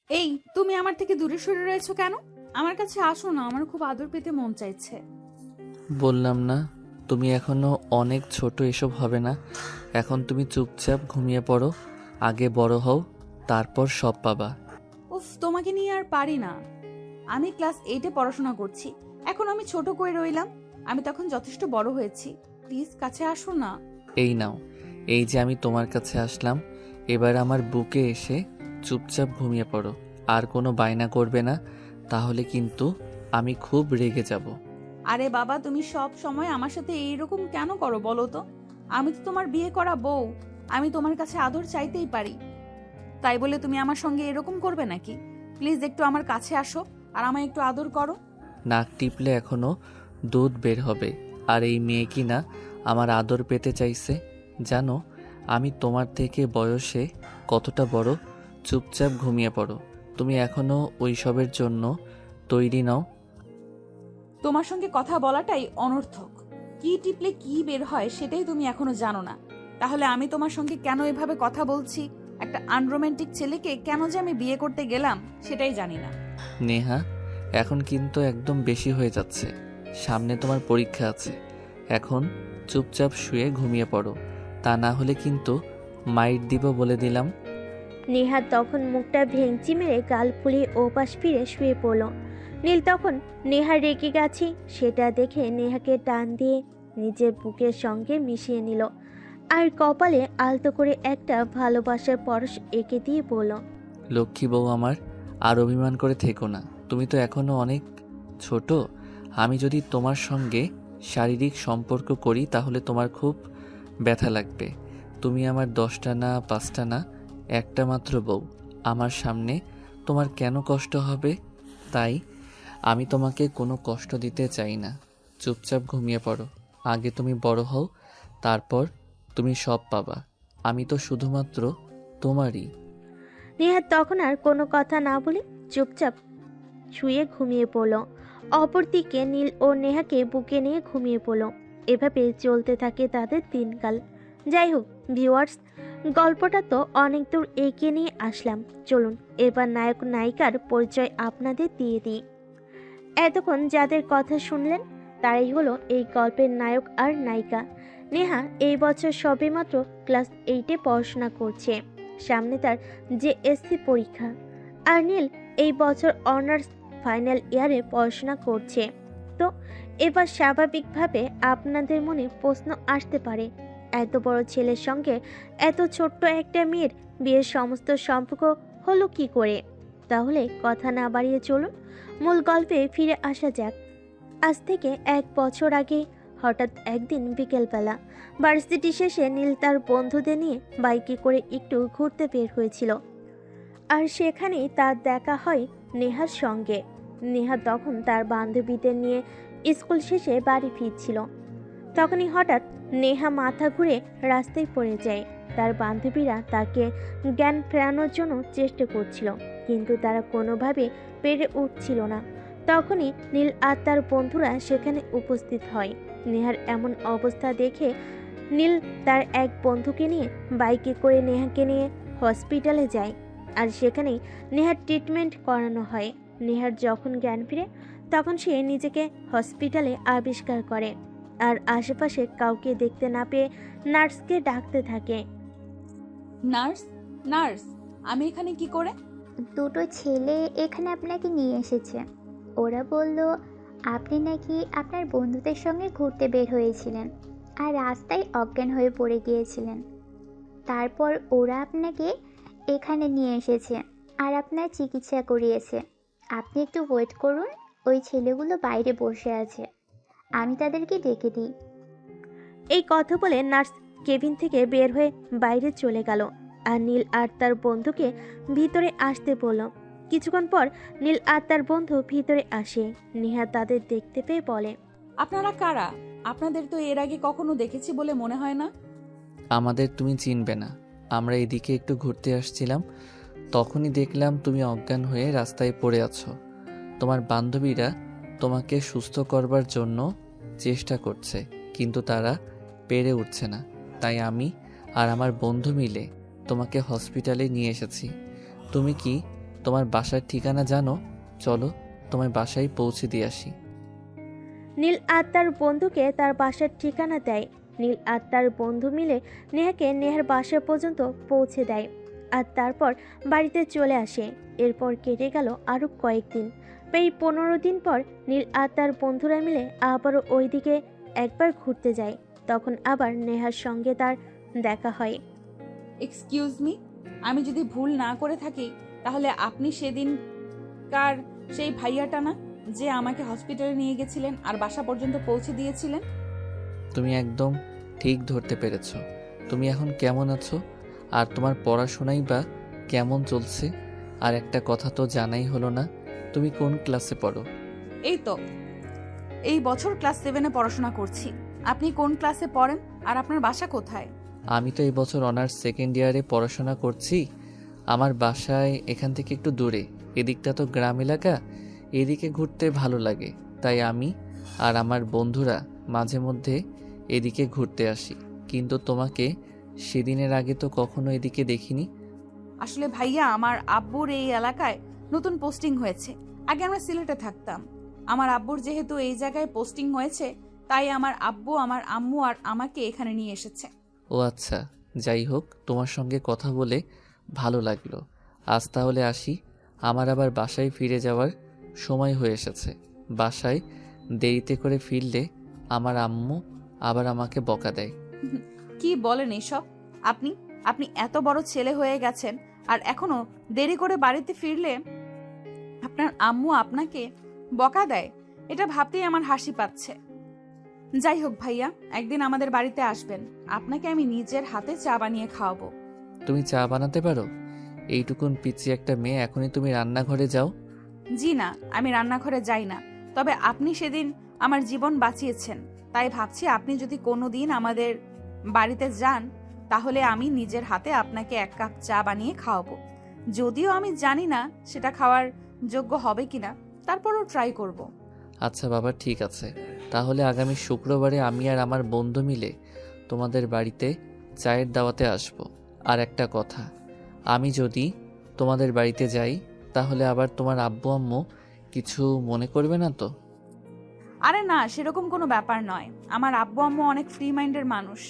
এই, তুমি আমার থেকে দূরে সরে রয়েছো কেন? আমার কাছে আসো না, আমার খুব আদর পেতে মন চাইছে। বললাম না তুমি এখনো অনেক ছোট, এসব হবে না। এখন তুমি চুপচাপ ঘুমিয়ে পড়ো। আগে বড় হও, তারপর সব পাবা। উফ, তোমাকে নিয়ে আর পারি না। আমি ক্লাস 8-এ পড়াশোনা করছি, এখন আমি ছোট করে রইলাম। আমি তখন যথেষ্ট বড় হয়েছি। প্লিজ কাছে আসো না। এই নাও, এই যে আমি তোমার কাছে আসলাম, এবার আমার বুকে এসে চুপচাপ ঘুমিয়ে পড়ো। আর কোনো বায়না করবে না, তাহলে কিন্তু আমি খুব রেগে যাব। আরে বাবা, তুমি সব সময় আমার সাথে এইরকম কেন করো বলো তো? আমি তো তোমার বিয়ে করা বউ। আমি তোমার কাছে আদর চাইতেই পারি, তাই বলে তুমি আমার সঙ্গে এরকম করবে নাকি? প্লিজ একটু আমার কাছে আসো আর আমায় একটু আদর করো। নাক টিপলে এখনো দুধ বের হবে। আর এই মেয়ে কি না আমার আদর পেতে চাইছে। জানো আমি তোমার থেকে বয়সে কতটা বড়। চুপচাপ ঘুমিয়ে পড়ো। তুমি এখনো ওইসবের জন্য তৈরি নও। তোমার সঙ্গে কথা বলাটাই অনর্থক। কি টিপলে কি বের হয় সেটাই তুমি এখনো জানো না। তাহলে আমি তোমার সঙ্গে কেন এভাবে কথা বলছি, একটা আনরোম্যান্টিক ছেলেকে কেন যে আমি বিয়ে করতে গেলাম সেটাই জানি না। নেহা, এখন কিন্তু একদম বেশি হয়ে যাচ্ছে। সামনে তোমার পরীক্ষা আছে। এখন চুপচাপ শুয়ে ঘুমিয়ে পড়ো, তা না হলে কিন্তু মাইর দিব বলে দিলাম। নেহা তখন মুখটা ভেঙচি মেরে গাল ফুলিয়ে ওপাশ ফিরে শুয়ে পড়ল। নীল তখন নেহা রেগে গেছে সেটা দেখে নেহাকে টান দিয়ে নিজের বুকের সঙ্গে মিশিয়ে নিল, আর কপালে আলতো করে একটা ভালোবাসার পরশ এঁকে দিয়ে বলল, লক্ষ্মী বউ আমার, আর অভিমান করে থেকো না। তুমি তো এখনো অনেক ছোট। আমি যদি তোমার সঙ্গে শারীরিক সম্পর্ক করি তাহলে তোমার খুব ব্যথা লাগবে। তুমি আমার 10টা না 5টা না, একটা মাত্র বউ। আমার সামনে তোমার কেন কষ্ট হবে? তাই আমি তোমাকে কোনো কষ্ট দিতে চাই না। চুপচাপ ঘুমিয়ে পড়ো। আগে তুমি বড় হও, তারপর তুমি সব পাবা। আমি তো শুধুমাত্র তোমারই। নেহা তখন আর কোনো কথা না বলে চুপচাপ শুয়ে ঘুমিয়ে পড়ল। অপরদিকে নীল ও নেহাকে বুকে নিয়ে ঘুমিয়ে পড়ল। এভাবে চলতে থাকে তাদের দিনকাল। যাই হোক ভিউয়ার্স, গল্পটা তো অনেক দূর এগিয়ে নিয়ে আসলাম। চলুন এবার নায়ক নায়িকার পরিচয় আপনাদের দিয়ে দিই। এতক্ষণ যাদের কথা শুনলেন তারাই হলো এই গল্পের নায়ক আর নায়িকা। নেহা এই বছর সবেমাত্র ক্লাস 8-এ পড়াশোনা করছে। সামনে তার জেএসসি পরীক্ষা। আর নীল এই বছর অনার্স ফাইনাল ইয়ারে পড়াশোনা করছে। তো এবার স্বাভাবিকভাবে আপনাদের মনে প্রশ্ন আসতে পারে, এত বড় ছেলের সঙ্গে এত ছোট্ট একটা মেয়ের বিয়ের সমস্ত সম্পর্ক হলো কি করে? তাহলে কথা না বাড়িয়ে চলুন মূল গল্পে ফিরে আসা যাক। আজ থেকে 1 বছর আগে হঠাৎ একদিন বিকেলবেলা ভার্সিটি শেষে নীল তার বন্ধুদের নিয়ে বাইকে করে একটু ঘুরতে বের হয়েছিল। আর সেখানেই তার দেখা হয় নেহার সঙ্গে। নেহা তখন তার বান্ধবীদের নিয়ে স্কুল শেষে বাড়ি ফিরছিল। তখনই হঠাৎ নেহা মাথা ঘুরে রাস্তায় পড়ে যায়। তার বান্ধবীরা তাকে জ্ঞান ফেরানোর জন্য চেষ্টা করছিল, কিন্তু তারা কোনোভাবে পেরে উঠছিল না। তখনই নীল আর তার বন্ধুরা সেখানে উপস্থিত হয়। নেহার এমন অবস্থা দেখে নীল তার এক বন্ধুকে নিয়ে বাইকে করে নেহাকে নিয়ে হসপিটালে যায়। আর সেখানেই নেহার ট্রিটমেন্ট করানো হয়। নেহার যখন জ্ঞান ফিরে তখন সে নিজেকে হসপিটালে আবিষ্কার করে, আর আশেপাশে কাউকে দেখতে না পেয়ে নার্সকে ডাকতে থাকে। নার্স, নার্স, আমি এখানে কি করে? দুটো ছেলে এখানে আপনাকে নিয়ে এসেছে। ওরা বলল আপনি নাকি আপনার বন্ধুদের সঙ্গে ঘুরতে বের হয়েছিলেন আর রাস্তায় অজ্ঞান হয়ে পড়ে গিয়েছিলেন। তারপর ওরা আপনাকে এখানে নিয়ে এসেছে আর আপনার চিকিৎসা করিয়েছে। আপনি একটু ওয়েট করুন, ওই ছেলেগুলো বাইরে বসে আছে, আমি তাদেরকে ডেকে দিই। এই কথা বলে নার্স কেবিন থেকে বের হয়ে বাইরে চলে গেল, আর নীল আর তার বন্ধুকে ভিতরে আসতে বলল। কিছুক্ষণ পর নীল আর তার বন্ধু ভিতরে আসে। নেহা তাদের দেখতে পেয়ে বলে, আপনারা কারা? আপনাদের তো এর আগে কখনো দেখেছি বলে মনে হয় না। আমাদের তুমি চিনবে না। আমরা এদিকে একটু ঘুরতে আসছিলাম, তখনই দেখলাম তুমি অজ্ঞান হয়ে রাস্তায় পড়ে আছো। তোমার বান্ধবীরা তোমাকে সুস্থ করবার জন্য চেষ্টা করছে, কিন্তু তারা পেরে উঠছে না। তাই আমি আর আমার বন্ধু মিলে তোমাকে হসপিটালে নিয়ে এসেছি। তুমি কি তোমার বাসার ঠিকানা জানো? চলো তোমায় বাসায় পৌঁছে দিয়ে আসি। নীল আর তার বন্ধুকে তার বাসার ঠিকানা দেয়। নীল আর তার বন্ধু মিলে নেহাকে নেহার বাসা পর্যন্ত পৌঁছে দেয় আর তারপর বাড়িতে চলে আসে। এরপর কেটে গেল আরও কয়েকদিন। প্রায় 15 দিন পর নীল আর তার বন্ধুরা মিলে আবারও ওইদিকে একবার ঘুরতে যায়। তখন আবার নেহার সঙ্গে তার দেখা হয়। এক্সকিউজ মি, আমি যদি ভুল না করে থাকি তাহলে আপনি সেদিনকার সেই ভাইয়াটা না, যে আমাকে হসপিটালে নিয়ে গেছিলেন আর বাসা পর্যন্ত পৌঁছে দিয়েছিলেন? তুমি একদম ঠিক ধরতে পেরেছ। তুমি এখন কেমন আছো? আর তোমার পড়াশোনাই বা কেমন চলছে? আর একটা কথা তো জানাই হলো না, তুমি কোন ক্লাসে পড়ো? এই তো এই বছর ক্লাস 7-এ পড়াশোনা করছি। আপনি কোন ক্লাসে পড়েন আর আপনার বাসা কোথায়? আমি তো এই বছর অনার্স সেকেন্ড ইয়ারে পড়াশোনা করছি। আমার বাসায় এখান থেকে একটু দূরে। এদিকটা তো গ্রাম এলাকা, এদিকে ঘুরতে ভালো লাগে, তাই আমি আর আমার বন্ধুরা মাঝে মধ্যে এদিকে ঘুরতে আসি। কিন্তু তোমাকে সেদিনের আগে তো কখনো এদিকে দেখিনি। আসলে ভাইয়া, আমার আব্বুর এই এলাকায় নতুন পোস্টিং হয়েছে। আগে আমরা সিলেটে থাকতাম। আমার আব্বুর যেহেতু এই জায়গায় পোস্টিং হয়েছে, তাই আমার আব্বু, আমার আম্মু আর আমাকে এখানে নিয়ে এসেছে। ও আচ্ছা, যাই হোক, তোমার সঙ্গে কথা বলে ভালো লাগলো। আজ তাহলে আসি। আমার আবার বাসায় ফিরে যাওয়ার সময় হয়ে এসেছে। বাসায় দেরিতে করে ফিরলে আমার আম্মু আবার আমাকে বকা দেয়। কি বলেন এসব? আপনি আপনি এত বড় ছেলে হয়ে গেছেন আর এখনো দেরি করে বাড়িতে ফিরলে আপনার আম্মু আপনাকে বকা দেয়? এটা ভাবতেই আমার হাসি পাচ্ছে। যাই হোক ভাইয়া, একদিন আমাদের বাড়িতে আসবেন। আপনাকে আমি নিজের হাতে চা বানিয়ে খাওয়াবো। তুমি চা বানাতে পারো? এইটুকুন পিচ্ছি একটা মেয়ে, এখনই তুমি রান্নাঘরে যাও? জি না, আমি রান্নাঘরে যাই না। তবে আপনি সেদিন আমার জীবন বাঁচিয়েছেন, তাই ভাবছি আপনি যদি কোনোদিন আমাদের বাড়িতে যান তাহলে আমি নিজের হাতে আপনাকে 1 কাপ চা বানিয়ে খাওয়াবো। যদিও আমি জানি না সেটা খাওয়ার যোগ্য হবে কিনা, তারপরও ট্রাই করব। আচ্ছা বাবা, ঠিক আছে। তাহলে আগামী শুক্রবারে আমি আর আমার বন্ধু মিলে তোমাদের বাড়িতে চায়ের দাওয়াতে আসব। আর একটা কথা, আমি যদি তোমাদের বাড়িতে যাই তাহলে আবার তোমার আব্বু আম্মু কিছু মনে করবে না তো? আরে না, সেরকম কোনো ব্যাপার নয়। আমার আব্বু আম্মু অনেক ফ্রি মাইন্ডের মানুষ।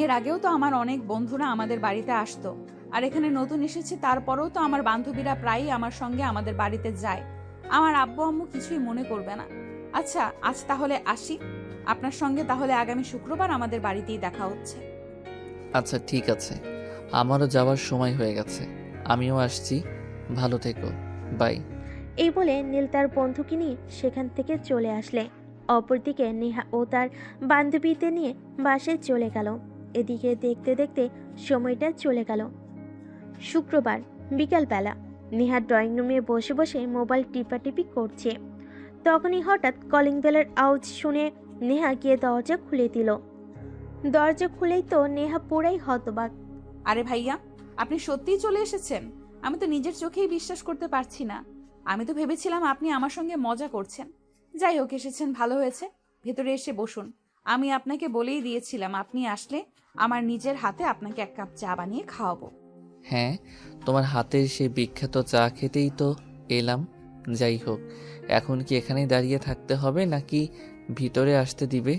এর আগেও তো আমার অনেক বন্ধুরা আমাদের বাড়িতে আসতো, আর এখানে নতুন এসেছে তারপরেও তো আমার বান্ধবীরা প্রায়ই আমার সঙ্গে আমাদের বাড়িতে যায়। আমার আব্বু আম্মু কিছুই মনে করবে না। আচ্ছা, আজ তাহলে আসি। আপনার সঙ্গে তাহলে আগামী শুক্রবার আমাদের বাড়িতেই দেখা হচ্ছে। আচ্ছা ঠিক আছে, আমারও যাওয়ার সময় হয়ে গেছে। আমিও আসছি। ভালো থেকো, বাই। এই বলে নীল তার বন্ধুকে নিয়ে সেখান থেকে চলে আসলে। অপরদিকে নেহা ও তার বান্ধবীদের নিয়ে বাসায় চলে গেল। এদিকে দেখতে দেখতে সময়টা চলে গেল। শুক্রবার বিকালবেলা নেহা ড্রয়িং রুমে বসে বসে মোবাইল টিপাটিপি করছে। তখনই হঠাৎ কলিং বেলের আওয়াজ শুনে নেহা গিয়ে দরজা খুলে দিল। দরজা খুলেই তো নেহা পুরাই হতবাক। আরে ভাইয়া, আপনি সত্যিই চলে এসেছেন? আমি তো নিজের চোখেই বিশ্বাস করতে পারছি না। আমি তো ভেবেছিলাম আপনি আমার সঙ্গে মজা করছেন। যাই হোক, এসেছেন ভালো হয়েছে। ভেতরে এসে বসুন। আমি আপনাকে বলেই দিয়েছিলাম আপনি আসলে আমার নিজের হাতে আপনাকে 1 কাপ চা বানিয়ে খাওয়াবো। হ্যাঁ, তোমার হাতের সেই বিখ্যাত চা খেতেই তো এলাম। যাই হোক, এখন কি এখানেই দাঁড়িয়ে থাকতে হবে নাকি ভিতরে আসতে দিবে?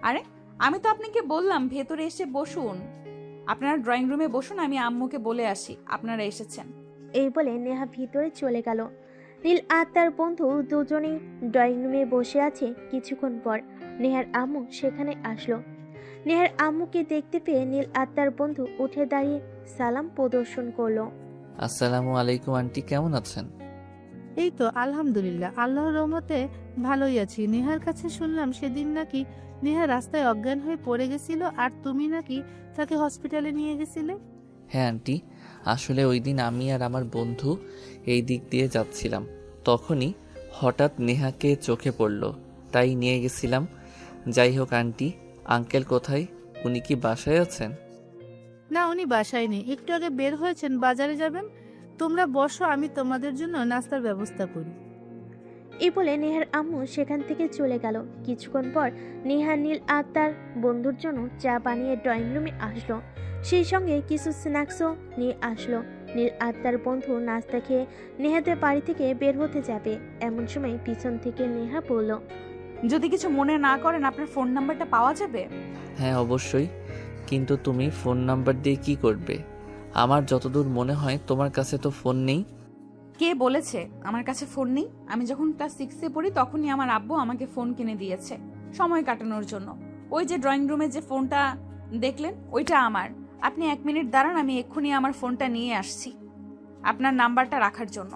আরে, আমি তো আপনাকে বললাম ভেতরে এসে বসুন। আপনারা ড্রয়িং রুমে বসুন, আমি আম্মুকে বলে আসি আপনারা এসেছেন। এই বলে নেহা ভিতরে চলে গেল। নীল আর তার বন্ধু দুজনেই ড্রয়িং রুমে বসে আছে। কিছুক্ষণ পর নেহার আম্মু সেখানে আসলো। নেহার আম্মুকে দেখতে পেয়ে নীল আর তার বন্ধু উঠে দাঁড়িয়ে সালাম প্রদর্শন করলো। আসসালামু আলাইকুম আন্টি, কেমন আছেন? এই তো আলহামদুলিল্লাহ, আল্লাহর রহমতে ভালোই আছি। নেহার কাছে শুনলাম সেদিন নাকি নেহা রাস্তায় অজ্ঞান হয়ে পড়ে গেছিল আর তুমি নাকি তাকে হসপিটালে নিয়ে গেছিলে। হ্যাঁ আন্টি, আসলে ওই দিন আমি আর আমার বন্ধু এই দিক দিয়ে যাচ্ছিলাম, তখনই হঠাৎ নেহাকে চোখে পড়ল, তাই নিয়ে গেছিলাম। যাই হোক আন্টি, আঙ্কেল কোথায়? উনি কি বাসায় আছেন? না, উনি বাসায় নেই, একটু আগে বের হয়েছেন, বাজারে যাবেন। তোমরা বসো, আমি তোমাদের জন্য নাস্তার ব্যবস্থা করি। এই বলে নেহার আম্মু সেখান থেকে চলে গেল। কিছুক্ষণ পর নেহা নীল আর তার বন্ধুর জন্য চা বানিয়ে ড্রয়িং রুমে আসলো। সেই সঙ্গে কিছু স্ন্যাক্সও নিয়ে আসলো। নীল আর তার বন্ধু নাস্তা খেয়ে নেহাদের বাড়ি থেকে বের হতে যাবে, এমন সময় পিছন থেকে নেহা বলল, যদি কিছু মনে না করেন আপনার ফোন নাম্বারটা পাওয়া যাবে? হ্যাঁ অবশ্যই, কিন্তু তুমি ফোন নাম্বার দিয়ে কি করবে? আমার যতদূর মনে হয় তোমার কাছে তো ফোন নেই। কে বলেছে আমার কাছে ফোন নেই? আমি যখন ক্লাস 6-এ পড়ি তখনই আমার আব্বু আমাকে ফোন কিনে দিয়েছে সময় কাটানোর জন্য। ওই যে ড্রয়িং রুমে যে ফোনটা দেখলেন ওইটা আমার। আপনি 1 মিনিট দাঁড়ান, আমি এক্ষুনি আমার ফোনটা নিয়ে আসছি আপনার নাম্বারটা রাখার জন্য।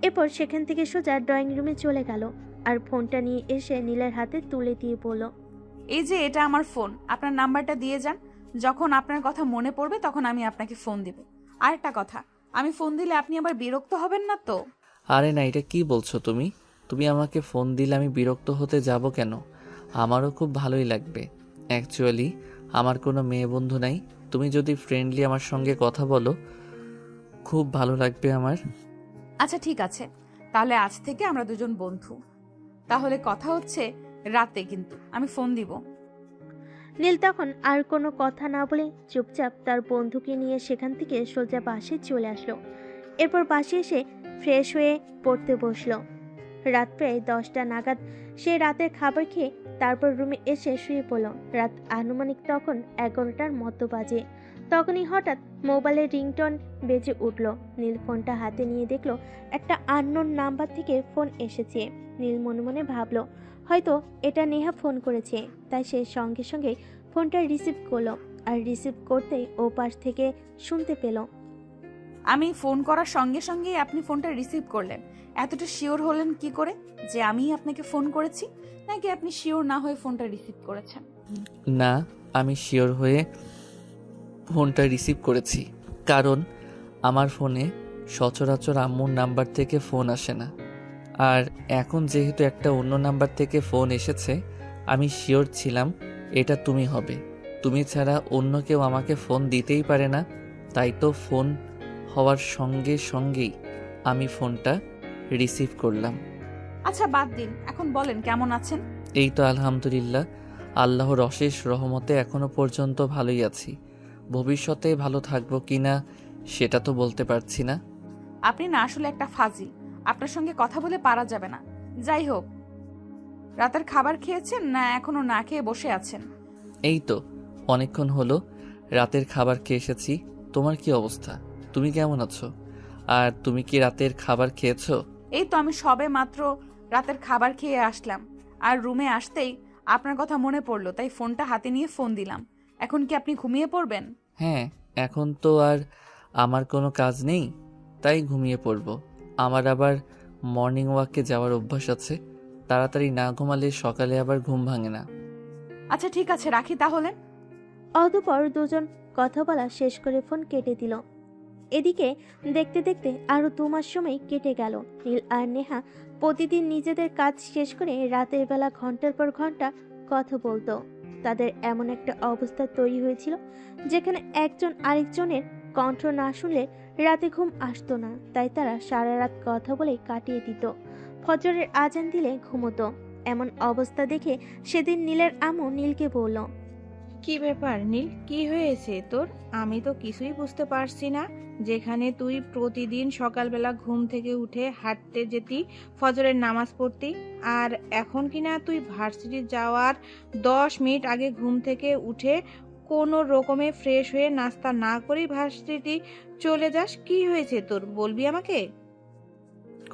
এরপর সেখান থেকে সোজা ড্রয়িং রুমে চলে গেল আর ফোনটা নিয়ে এসে নীলের হাতে তুলে দিয়ে বলল, এই যে এটা আমার ফোন, আপনার নাম্বারটা দিয়ে যান। যখন আপনার কথা মনে পড়বে তখন আমি আপনাকে ফোন দিব। আর একটা কথা, আমি ফোন দিলে আপনি আবার বিরক্ত হবেন না তো? আরে না, এটা কি বলছো তুমি? তুমি আমাকে ফোন দিলে আমি বিরক্ত হতে যাব কেন? আমারও খুব ভালোই লাগবে। অ্যাকচুয়ালি আমার কোনো মেয়ে বন্ধু নাই। তুমি যদি ফ্রেন্ডলি আমার সঙ্গে কথা বলো খুব ভালো লাগবে আমার। আচ্ছা ঠিক আছে, তাহলে আজ থেকে আমরা দুজন বন্ধু। তাহলে কথা হচ্ছে রাতে, কিন্তু আমি ফোন দিব। নীল তখন আর কোনো কথা না বলে চুপচাপ তার বন্ধুকে নিয়ে সেখান থেকে সোজা বাসে চলে আসলো। এরপর বাসে এসে ফ্রেশ হয়ে পড়তে বসলো। রাত প্রায় 10টা নাগাদ সে রাতের খাবার খেয়ে তারপর রুমে এসে শুয়ে পড়ল। রাত আনুমানিক তখন 11টার মতো বাজে। তখনই হঠাৎ মোবাইলের রিংটোন বেজে উঠল। নীল ফোনটা হাতে নিয়ে দেখলো একটা আননোন নাম্বার থেকে ফোন এসেছে। নীল মনে মনে ভাবলো হয়তো এটা নেহা ফোন করেছে, তাই সে সঙ্গে সঙ্গে ফোনটা রিসিভ করলো। আর রিসিভ করতেই ও পাশ থেকে শুনতে পেল, আমি ফোন করার সঙ্গে সঙ্গেই আপনি ফোনটা রিসিভ করলেন। এতটা শিওর হলেন কি করে যে আমিই আপনাকে ফোন করেছি? নাকি আপনি শিওর না হয়ে ফোনটা রিসিভ করেছেন? না, আমি শিওর হয়ে ফোনটা রিসিভ করেছি, কারণ আমার ফোনে সচরাচর আম্মুর নাম্বার থেকে ফোন আসে না। আর এখন যেহেতু একটা অন্য নাম্বার থেকে ফোন এসেছে, আমি শিওর ছিলাম এটা তুমি হবে। তুমি ছাড়া অন্য কেউ আমাকে ফোন দিতেই পারে না। তাই তো ফোন হওয়ার সঙ্গে সঙ্গেই আমি ফোনটা রিসিভ করলাম। আচ্ছা বাদ দিন, এখন বলেন কেমন আছেন? এই তো আলহামদুলিল্লাহ, আল্লাহর অশেষ রহমতে এখনো পর্যন্ত ভালোই আছি। ভবিষ্যতে ভালো থাকবো কিনা সেটা তো বলতে পারছি না। আপনি না আসলে একটা ফাজিল, আপনার সঙ্গে কথা বলে পারা যাবে না। যাই হোক, রাতের খাবার খেয়েছেন না এখনো না খেয়ে বসে আছেন? এই তো অনেকক্ষণ হলো রাতের খাবার খেয়ে এসেছি। তোমার কি অবস্থা? তুমি কেমন আছো? আর তুমি কি রাতের খাবার খেয়েছো? এই তো আমি সবে মাত্র রাতের খাবার খেয়ে আসলাম, আর রুমে আসতেই আপনার কথা মনে পড়লো, তাই ফোনটা হাতে নিয়ে ফোন দিলাম। এখন কি আপনি ঘুমিয়ে পড়বেন? হ্যাঁ, এখন তো আর আমার কোনো কাজ নেই, তাই ঘুমিয়ে পড়বো। আমার আবার মর্নিং ওয়াকে যাওয়ার অভ্যাস আছে। তাড়াতাড়ি না ঘুমালে সকালে আবার ঘুম ভাঙে না। আচ্ছা ঠিক আছে, রাখি তাহলে। অতঃপর দুজন কথা বলা শেষ করে ফোন কেটে দিল। এদিকে দেখতে দেখতে আরো 2 মাস সময় কেটে গেল। নীল আর নেহা প্রতিদিন নিজেদের কাজ শেষ করে রাতের বেলা ঘন্টার পর ঘন্টা কথা বলতো। তাদের এমন একটা অবস্থা তৈরি হয়েছিল যেখানে একজন আরেকজনের কণ্ঠ না শুনলে রাতে ঘুম আসতো না, তাই তারা সারা রাত কথা বলে কাটিয়ে দিত। ফজরের আজান দিলে ঘুমোতো। এমন অবস্থা দেখে সেদিন নীলের আম্মু নীলকে বলল, কি ব্যাপার নীল, কি হয়েছে তোর? আমি তো কিছুই বুঝতে পারছি না। যেখানে তুই প্রতিদিন সকালবেলা ঘুম থেকে উঠে হাঁটতে যেতি, ফজরের নামাজ পড়তি, আর এখন কিনা তুই ভার্সিটি যাওয়ার 10 মিনিট আগে ঘুম থেকে উঠে কোনো রকমে ফ্রেশ হয়ে নাস্তা না করেই ভার্সিটি চলে যাস। কি হয়েছে তোর, বলবি আমাকে?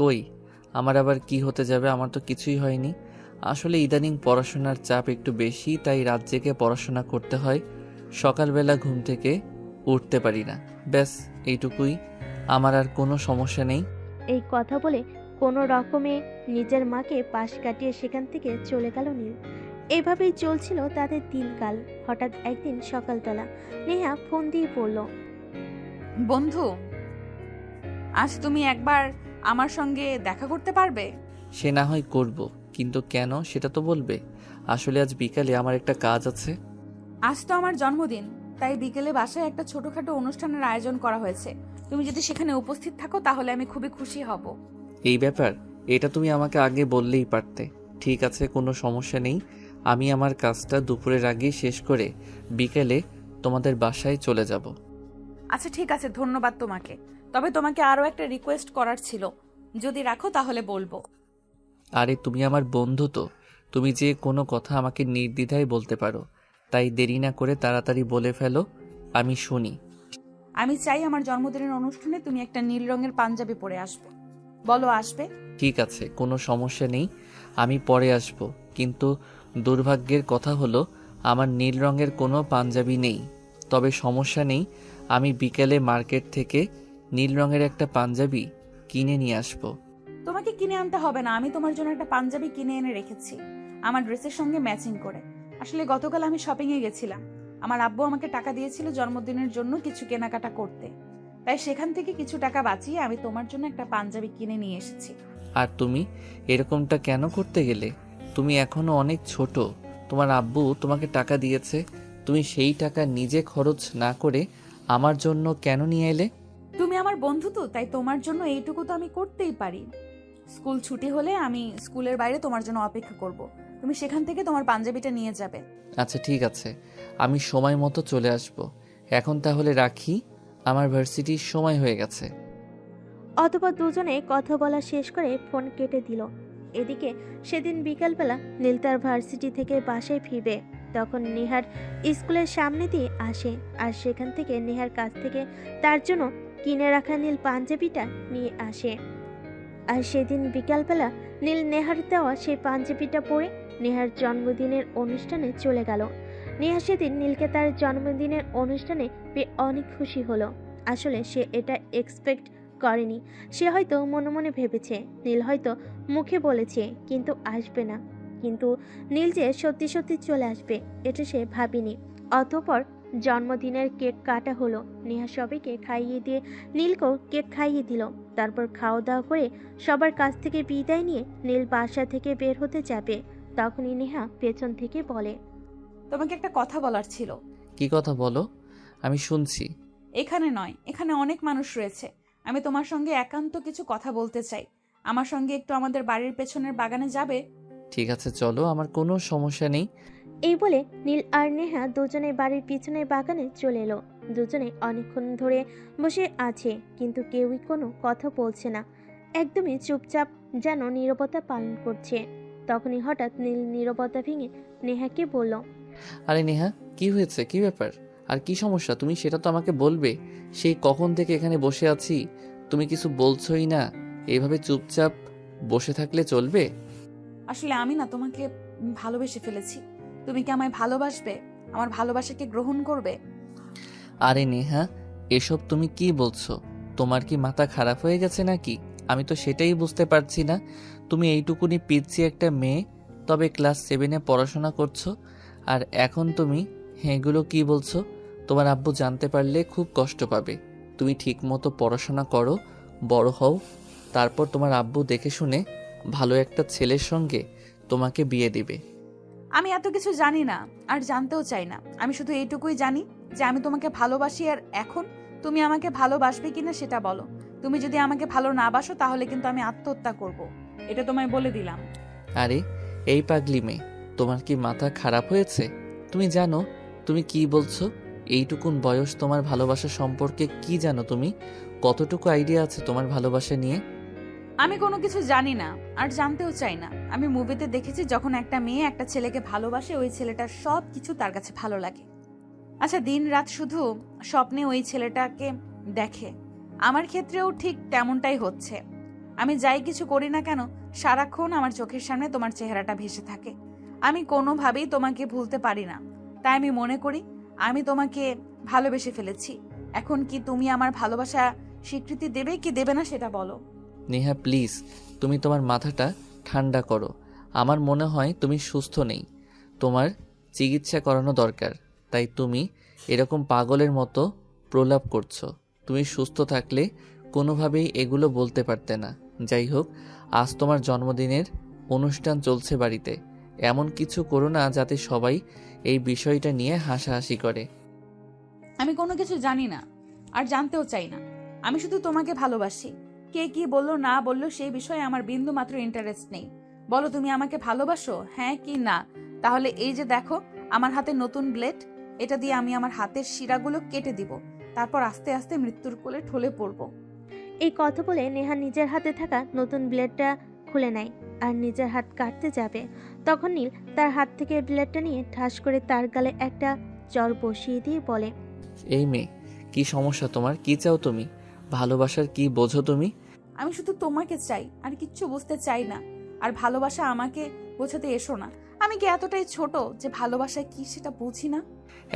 কই, আমার আবার কি হতে যাবে? আমার তো কিছুই হয়নি। আসলে ইদানিং পড়াশোনার চাপ একটু বেশি, তাই রাত জেগে পড়াশোনা করতে হয়। সকালবেলা ঘুম থেকে উঠতে পারি না, ব্যাস এইটুকুই। আমার আর কোনো সমস্যা নেই। এই কথা বলে কোনো রকমে নিজের মাকে পাশ কাটিয়ে সেখান থেকে চলে গেল নীল। এভাবেই চলছিল তাদের দিনকাল। হঠাৎ একদিন সকালবেলা নেহা ফোন দিয়ে পড়ল, বন্ধু, আজ তুমি একবার আমার সঙ্গে দেখা করতে পারবে? সে না হয় করব, কিন্তু কেন সেটা তো বলবে। আসলে আজ বিকালে আমার একটা কাজ আছে। আজ তো আমার জন্মদিন, তাই বিকেলে বাসায় একটা ছোটখাটো অনুষ্ঠানের আয়োজন করা হয়েছে। তুমি যদি সেখানে উপস্থিত থাকো তাহলে আমি খুবই খুশি হব। এই ব্যাপার, এটা তুমি আমাকে আগে বললেই পারতে। ঠিক আছে, কোনো সমস্যা নেই। আমি আমার কাজটা দুপুরের আগেই শেষ করে বিকেলে তোমাদের বাসায় চলে যাব। আচ্ছা ঠিক আছে, ধন্যবাদ তোমাকে। তবে তোমাকে আরও একটা রিকোয়েস্ট করার ছিল, যদি রাখো তাহলে বলবো। আরে তুমি আমার বন্ধু তো, তুমি যে কোনো কথা আমাকে নির্দ্বিধায় বলতে পারো, তাই দেরি না করে তাড়াতাড়ি বলে ফেলো, আমি শুনি। আমি চাই আমার জন্মদিনের অনুষ্ঠানে তুমি একটা নীল রঙের পাঞ্জাবি পরে আসবে। বলো আসবে? ঠিক আছে, কোনো সমস্যা নেই, আমি পরে আসব। কিন্তু দুর্ভাগ্যের কথা হলো আমার নীল রঙের কোনো পাঞ্জাবি নেই। তবে সমস্যা নেই, আমি বিকেলে মার্কেট থেকে নীল রঙের একটা পাঞ্জাবি কিনে নিয়ে আসব। তোমাকে কিনে আনতে হবে না, আমি তোমার জন্য একটা পাঞ্জাবি কিনে এনে রেখেছি আমার ড্রেসের সঙ্গে ম্যাচিং করে। আসলে গতকাল আমি শপিং এ গেছিলাম, আমার আব্বু আমাকে টাকা দিয়েছিল জন্মদিনের জন্য কিছু কেনাকাটা করতে, তাই সেখান থেকে কিছু টাকা বাঁচিয়ে আমি তোমার জন্য একটা পাঞ্জাবি কিনে নিয়ে এসেছি। আর তুমি এরকমটা কেন করতে গেলে? তুমি এখনো অনেক ছোট, তোমার আব্বু তোমাকে টাকা দিয়েছে, তুমি সেই টাকা নিজে খরচ না করে আমার জন্য কেন নিয়ে এলে? তুমি আমার বন্ধু তো, তাই তোমার জন্য এইটুকু তো আমি করতেই পারি। স্কুল ছুটি হলে আমি স্কুলের বাইরে তোমার জন্য অপেক্ষা করব, তুমি সেখান থেকে তোমার পাঞ্জাবিটা নিয়ে যাবে। আচ্ছা ঠিক আছে, আমি সময় মতো চলে আসব। এখন তাহলে রাখি, আমার ভার্সিটির সময় হয়ে গেছে। অতঃপর দুজনে কথা বলা শেষ করে ফোন কেটে দিল। এদিকে সেদিন বিকালবেলা নীল তার ভার্সিটি থেকে বাসায় ফিরবে, তখন নেহার স্কুলের সামনে দিয়ে আসে আর সেখান থেকে নেহার কাছ থেকে তার জন্য কিনে রাখা নীল পাঞ্জাবিটা নিয়ে আসে। আর সেদিন বিকালবেলা নীল নেহার দেওয়া সেই পাঞ্জাবিটা পরে নেহার জন্মদিনের অনুষ্ঠানে চলে গেল। নেহা সেদিন নীলকে তার জন্মদিনের অনুষ্ঠানে পেয়ে অনেক খুশি হলো। আসলে সে এটা এক্সপেক্ট করেনি। সে হয়তো মনে মনে ভেবেছে নীল হয়তো মুখে বলেছে কিন্তু আসবে না, কিন্তু নীল যে সত্যি সত্যি চলে আসবে এটা সে ভাবেনি। অতঃপর জন্মদিনের কেক কাটা হলো। নেহা সবাইকে খাইয়ে দিয়ে নীলকেও কেক খাইয়ে দিল। তারপর খাওয়া দাওয়া করে সবার কাছ থেকে বিদায় নিয়ে নীল বাসা থেকে বের হতে যাবে, তখনই নেহা পেছন থেকে বলে, তোমাকে একটা কথা বলার ছিল। কি কথা বলো, আমি শুনছি। এখানে নয়, এখানে অনেক মানুষ রয়েছে, আমি তোমার সঙ্গে একান্ত কিছু কথা বলতে চাই। আমার সঙ্গে একটু আমাদের বাড়ির পেছনের বাগানে যাবে? ঠিক আছে চলো, আমার কোনো সমস্যা নেই। এই বলে নীল আর নেহা দুজনে বাড়ির পিছনের বাগানে চলে এলো। দুজনে অনেকক্ষণ ধরে বসে আছে, কিন্তু কেউই কোনো কথা বলছে না, একদমই চুপচাপ, যেন নীরবতা পালন করছে। তখনই হঠাৎ নীল নীরবতা ভেঙে নেহাকে বলল, আরে নেহা, কি হয়েছে, কি ব্যাপার, আর কি সমস্যা? তুমি সেটা তো আমাকে বলবে। সেই কখন থেকে এখানে বসে আছি, তুমি কিছু বলছোই না। এইভাবে চুপচাপ বসে থাকলে চলবে? আসলে আমি না তোমাকে ভালোবেসে ফেলেছি। তুমি কি আমায় ভালোবাসবে? আমার ভালোবাসাকে গ্রহণ করবে? আরে নেহা, এসব তুমি কি বলছো? তোমার কি মাথা খারাপ হয়ে গেছে নাকি? আমি তো সেটাই বুঝতে পারছি না। তুমি এইটুকুনি পিচ্ছি একটা মেয়ে, তবে ক্লাস 7-এ পড়াশোনা করছো, আর এখন তুমি এগুলো কি বলছো? তোমার আব্বু জানতে পারলে খুব কষ্ট পাবে। তুমি ঠিক মতো পড়াশোনা করো, বড় হও, তারপর তোমার আব্বু দেখে শুনে ভালো একটা ছেলের সঙ্গে তোমাকে বিয়ে দিবে। আমি এত কিছু জানি না, আর জানতেও চাই না। আমি শুধু এইটুকুই জানি যে আমি তোমাকে ভালোবাসি, আর এখন তুমি আমাকে ভালোবাসবে কিনা সেটা বলো। তুমি যদি আমাকে ভালো না বাসো তাহলে কিন্তু আমি আত্মহত্যা করব, এটা তোমায় বলে দিলাম। আরে এই পাগলি মেয়ে, তোমার কি মাথা খারাপ হয়েছে? তুমি জানো তুমি কি বলছো? এইটুকুন বয়স, তোমার ভালোবাসা সম্পর্কে কি জানো তুমি? কতটুকু আইডিয়া আছে তোমার ভালোবাসা নিয়ে? আমি কোনো কিছু জানি না, আর জানতেও চাই না। আমি মুভিতে দেখেছি যখন একটা মেয়ে একটা ছেলেকে ভালোবাসে, ওই ছেলেটার সব কিছু তার কাছে ভালো লাগে। আচ্ছা, দিন রাত শুধু স্বপ্নে ওই ছেলেটাকে দেখে। আমার ক্ষেত্রেও ঠিক তেমনটাই হচ্ছে। আমি যাই কিছু করি না কেন, সারাক্ষণ আমার চোখের সামনে তোমার চেহারাটা ভেসে থাকে। আমি কোনোভাবেই তোমাকে ভুলতে পারি না। তাই আমি মনে করি আমি তোমাকে ভালোবেসে ফেলেছি। এখন কি তুমি আমার ভালোবাসা স্বীকৃতি দেবে কি দেবে না সেটা বলো। নেহা প্লিজ, তুমি তোমার মাথাটা ঠান্ডা করো। আমার মনে হয় তুমি সুস্থ নেই, তোমার চিকিৎসা করানো দরকার। তাই তুমি এরকম পাগলের মতো প্রলাপ করছো। তুমি সুস্থ থাকলে কোনোভাবেই এগুলো বলতে পারতে না। যাই হোক, আজ তোমার জন্মদিনের অনুষ্ঠান চলছে বাড়িতে, এমন কিছু করো না যাতে সবাই এই বিষয়টা নিয়ে হাসাহাসি করে। আমি কোনো কিছু জানি না, আর জানতেও চাই না। আমি শুধু তোমাকে ভালোবাসি। কে কি বললো না বললো সেই বিষয়ে আমার বিন্দু মাত্র ইন্টারেস্ট নেই। বলো তুমি আমাকে ভালোবাসো, হ্যাঁ কি না? তাহলে এই যে দেখো আমার হাতে নতুন ব্লেড, এটা দিয়ে আমি আমার হাতের শিরাগুলো কেটে দিব। তারপর আস্তে আস্তে মৃত্যুর কোলে ঢলে পড়ব। এই কথা বলে নেহা নিজের হাতে থাকা নতুন ব্লেডটা খুলে নেয় আর নিজের হাত কাটতে যাবে। তখন নীল তার হাত থেকে ব্লেডটা নিয়ে ঠাস করে তার গালে একটা চড় বসিয়ে দিয়ে বলে, এই মেয়ে, কি সমস্যা তোমার? কি চাও তুমি? ভালোবাসার কি বোঝো তুমি? আমি শুধু তোমাকে চাই, আর কিচ্ছু বুঝতে চাই না। আর ভালোবাসা আমাকে বোঝাতে এসো না। আমি কি এতটাই ছোট যে ভালোবাসা কি সেটা বুঝি না?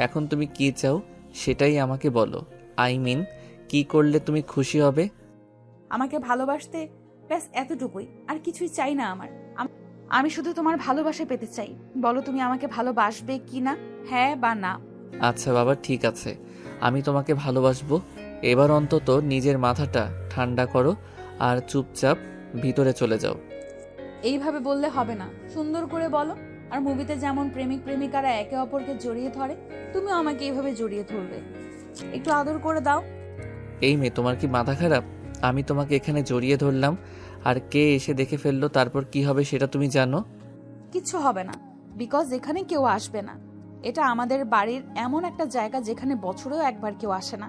এখন তুমি কি চাও সেটাই আমাকে বলো। আই মিন, কি করলে তুমি খুশি হবে? আমাকে ভালোবাসতে ব্যাস এতটুকুই, আর কিছুই চাই না আমার। আমি শুধু তোমার ভালোবাসা পেতে চাই। বলো তুমি আমাকে ভালোবাসবে কি না, হ্যাঁ বা না? আচ্ছা বাবা, ঠিক আছে, আমি তোমাকে ভালোবাসবো। এবার অন্তত নিজের মাথাটা ঠান্ডা করো আর চুপচাপ ভিতরে চলে যাও। এইভাবে বললে হবে না, সুন্দর করে বলো। আর মুভিতে যেমন প্রেমিক প্রেমিকারা একে অপরকে জড়িয়ে ধরে, তুমিও আমাকে এইভাবে জড়িয়ে ধরবে। একটু আদর করে দাও। এই মেয়ে, তোমার কি মাথা খারাপ? আমি তোমাকে এখানে জড়িয়ে ধরলাম, আর কে এসে দেখে ফেললো, তারপর কি হবে সেটা তুমি জানো? কিচ্ছু হবে না, বিকজ এখানে কেউ আসবে না। এটা আমাদের বাড়ির এমন একটা জায়গা যেখানে বছরেও একবার কেউ আসে না।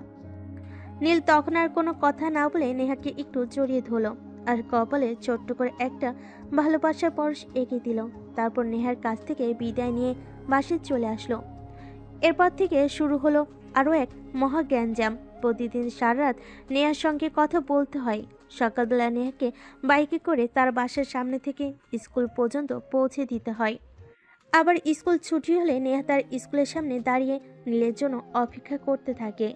নীল তখন আর কোনো কথা না বলে নেহাকে একটু জড়িয়ে ধরল আর কপালে ছোট্ট করে একটা ভালোবাসার পরশ এঁকে দিল। তারপর নেহার কাছ থেকে বিদায় নিয়ে বাসে চলে আসলো। এরপর থেকে শুরু হলো আরও এক মহা গ্যাঞ্জাম। প্রতিদিন সারা রাত নেহার সঙ্গে কথা বলতে হয়। সকালবেলা নেহাকে বাইকে করে তার বাসার সামনে থেকে স্কুল পর্যন্ত পৌঁছে দিতে হয়। আবার স্কুল ছুটি হলে নেহা তার স্কুলের সামনে দাঁড়িয়ে নীলের জন্য অপেক্ষা করতে থাকে।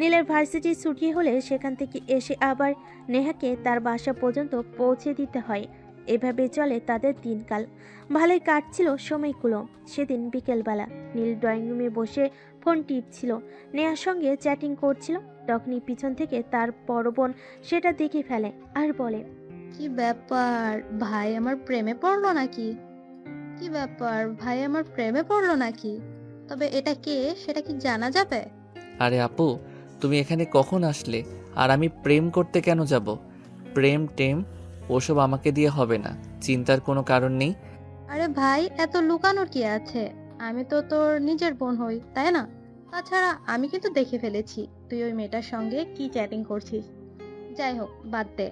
নীলের ভার্সিটি ছুটি হলে সেখান থেকে এসে আবার নেহাকে তার বাসা পর্যন্ত পৌঁছে দিতে হয়। এভাবে চলে তাদের দিনকাল। ভালোই কাটছিল সময়গুলো। সেদিন বিকেলবেলা নীল ড্রয়িং রুমে বসে ফোন টিপছিল, নেহার সঙ্গে চ্যাটিং করছিল। তখনই পিছন থেকে তার বড় বোন সেটা দেখে ফেলে আর বলে, কি ব্যাপার ভাই, আমার প্রেমে পড়লো নাকি? কি ব্যাপার ভাই, আমার প্রেমে পড়লো নাকি? তবে এটা কে সেটা কি জানা যাবে? আরে আপু, তুমি এখানে কখন আসলে? আর আমি প্রেম করতে কেন যাব? প্রেম টেম ওসব আমাকে দিয়ে হবে না, চিন্তার কোনো কারণ নেই। আরে ভাই, এত লুকানোর কি আছে? আমি তো তোর নিজের বোন হই, তাই না? তাছাড়া আমি কিন্তু দেখে ফেলেছি তুই ওই মেয়েটার সঙ্গে কি চ্যাটিং করছিস। যাই হোক, বাদ দে।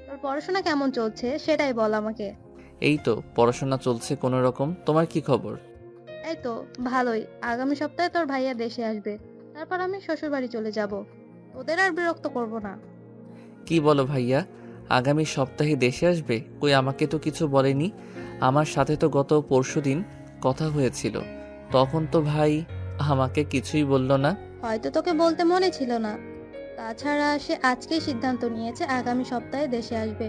তোর পড়াশোনা কেমন চলছে সেটাই বল আমাকে। এই তো পড়াশোনা চলছে কোনো রকম। তোমার কি খবর? এই তো ভালোই। আগামী সপ্তাহে তোর ভাইয়া দেশে আসবে, তারপর আমি শ্বশুর বাড়ি চলে যাব। তোদের আর বিরক্ত করব না। কি বলো ভাইয়া, আগামী সপ্তাহে দেশে আসবে? কই, আমাকে তো কিছু বলেনি। আমার সাথে তো গত পরশুদিন কথা হয়েছিল, তখন তো ভাই আমাকে কিছুই বলল না। হয়তো তোকে বলতে মনে ছিল না। তাছাড়া সে আজকেই সিদ্ধান্ত নিয়েছে আগামী সপ্তাহে দেশে আসবে।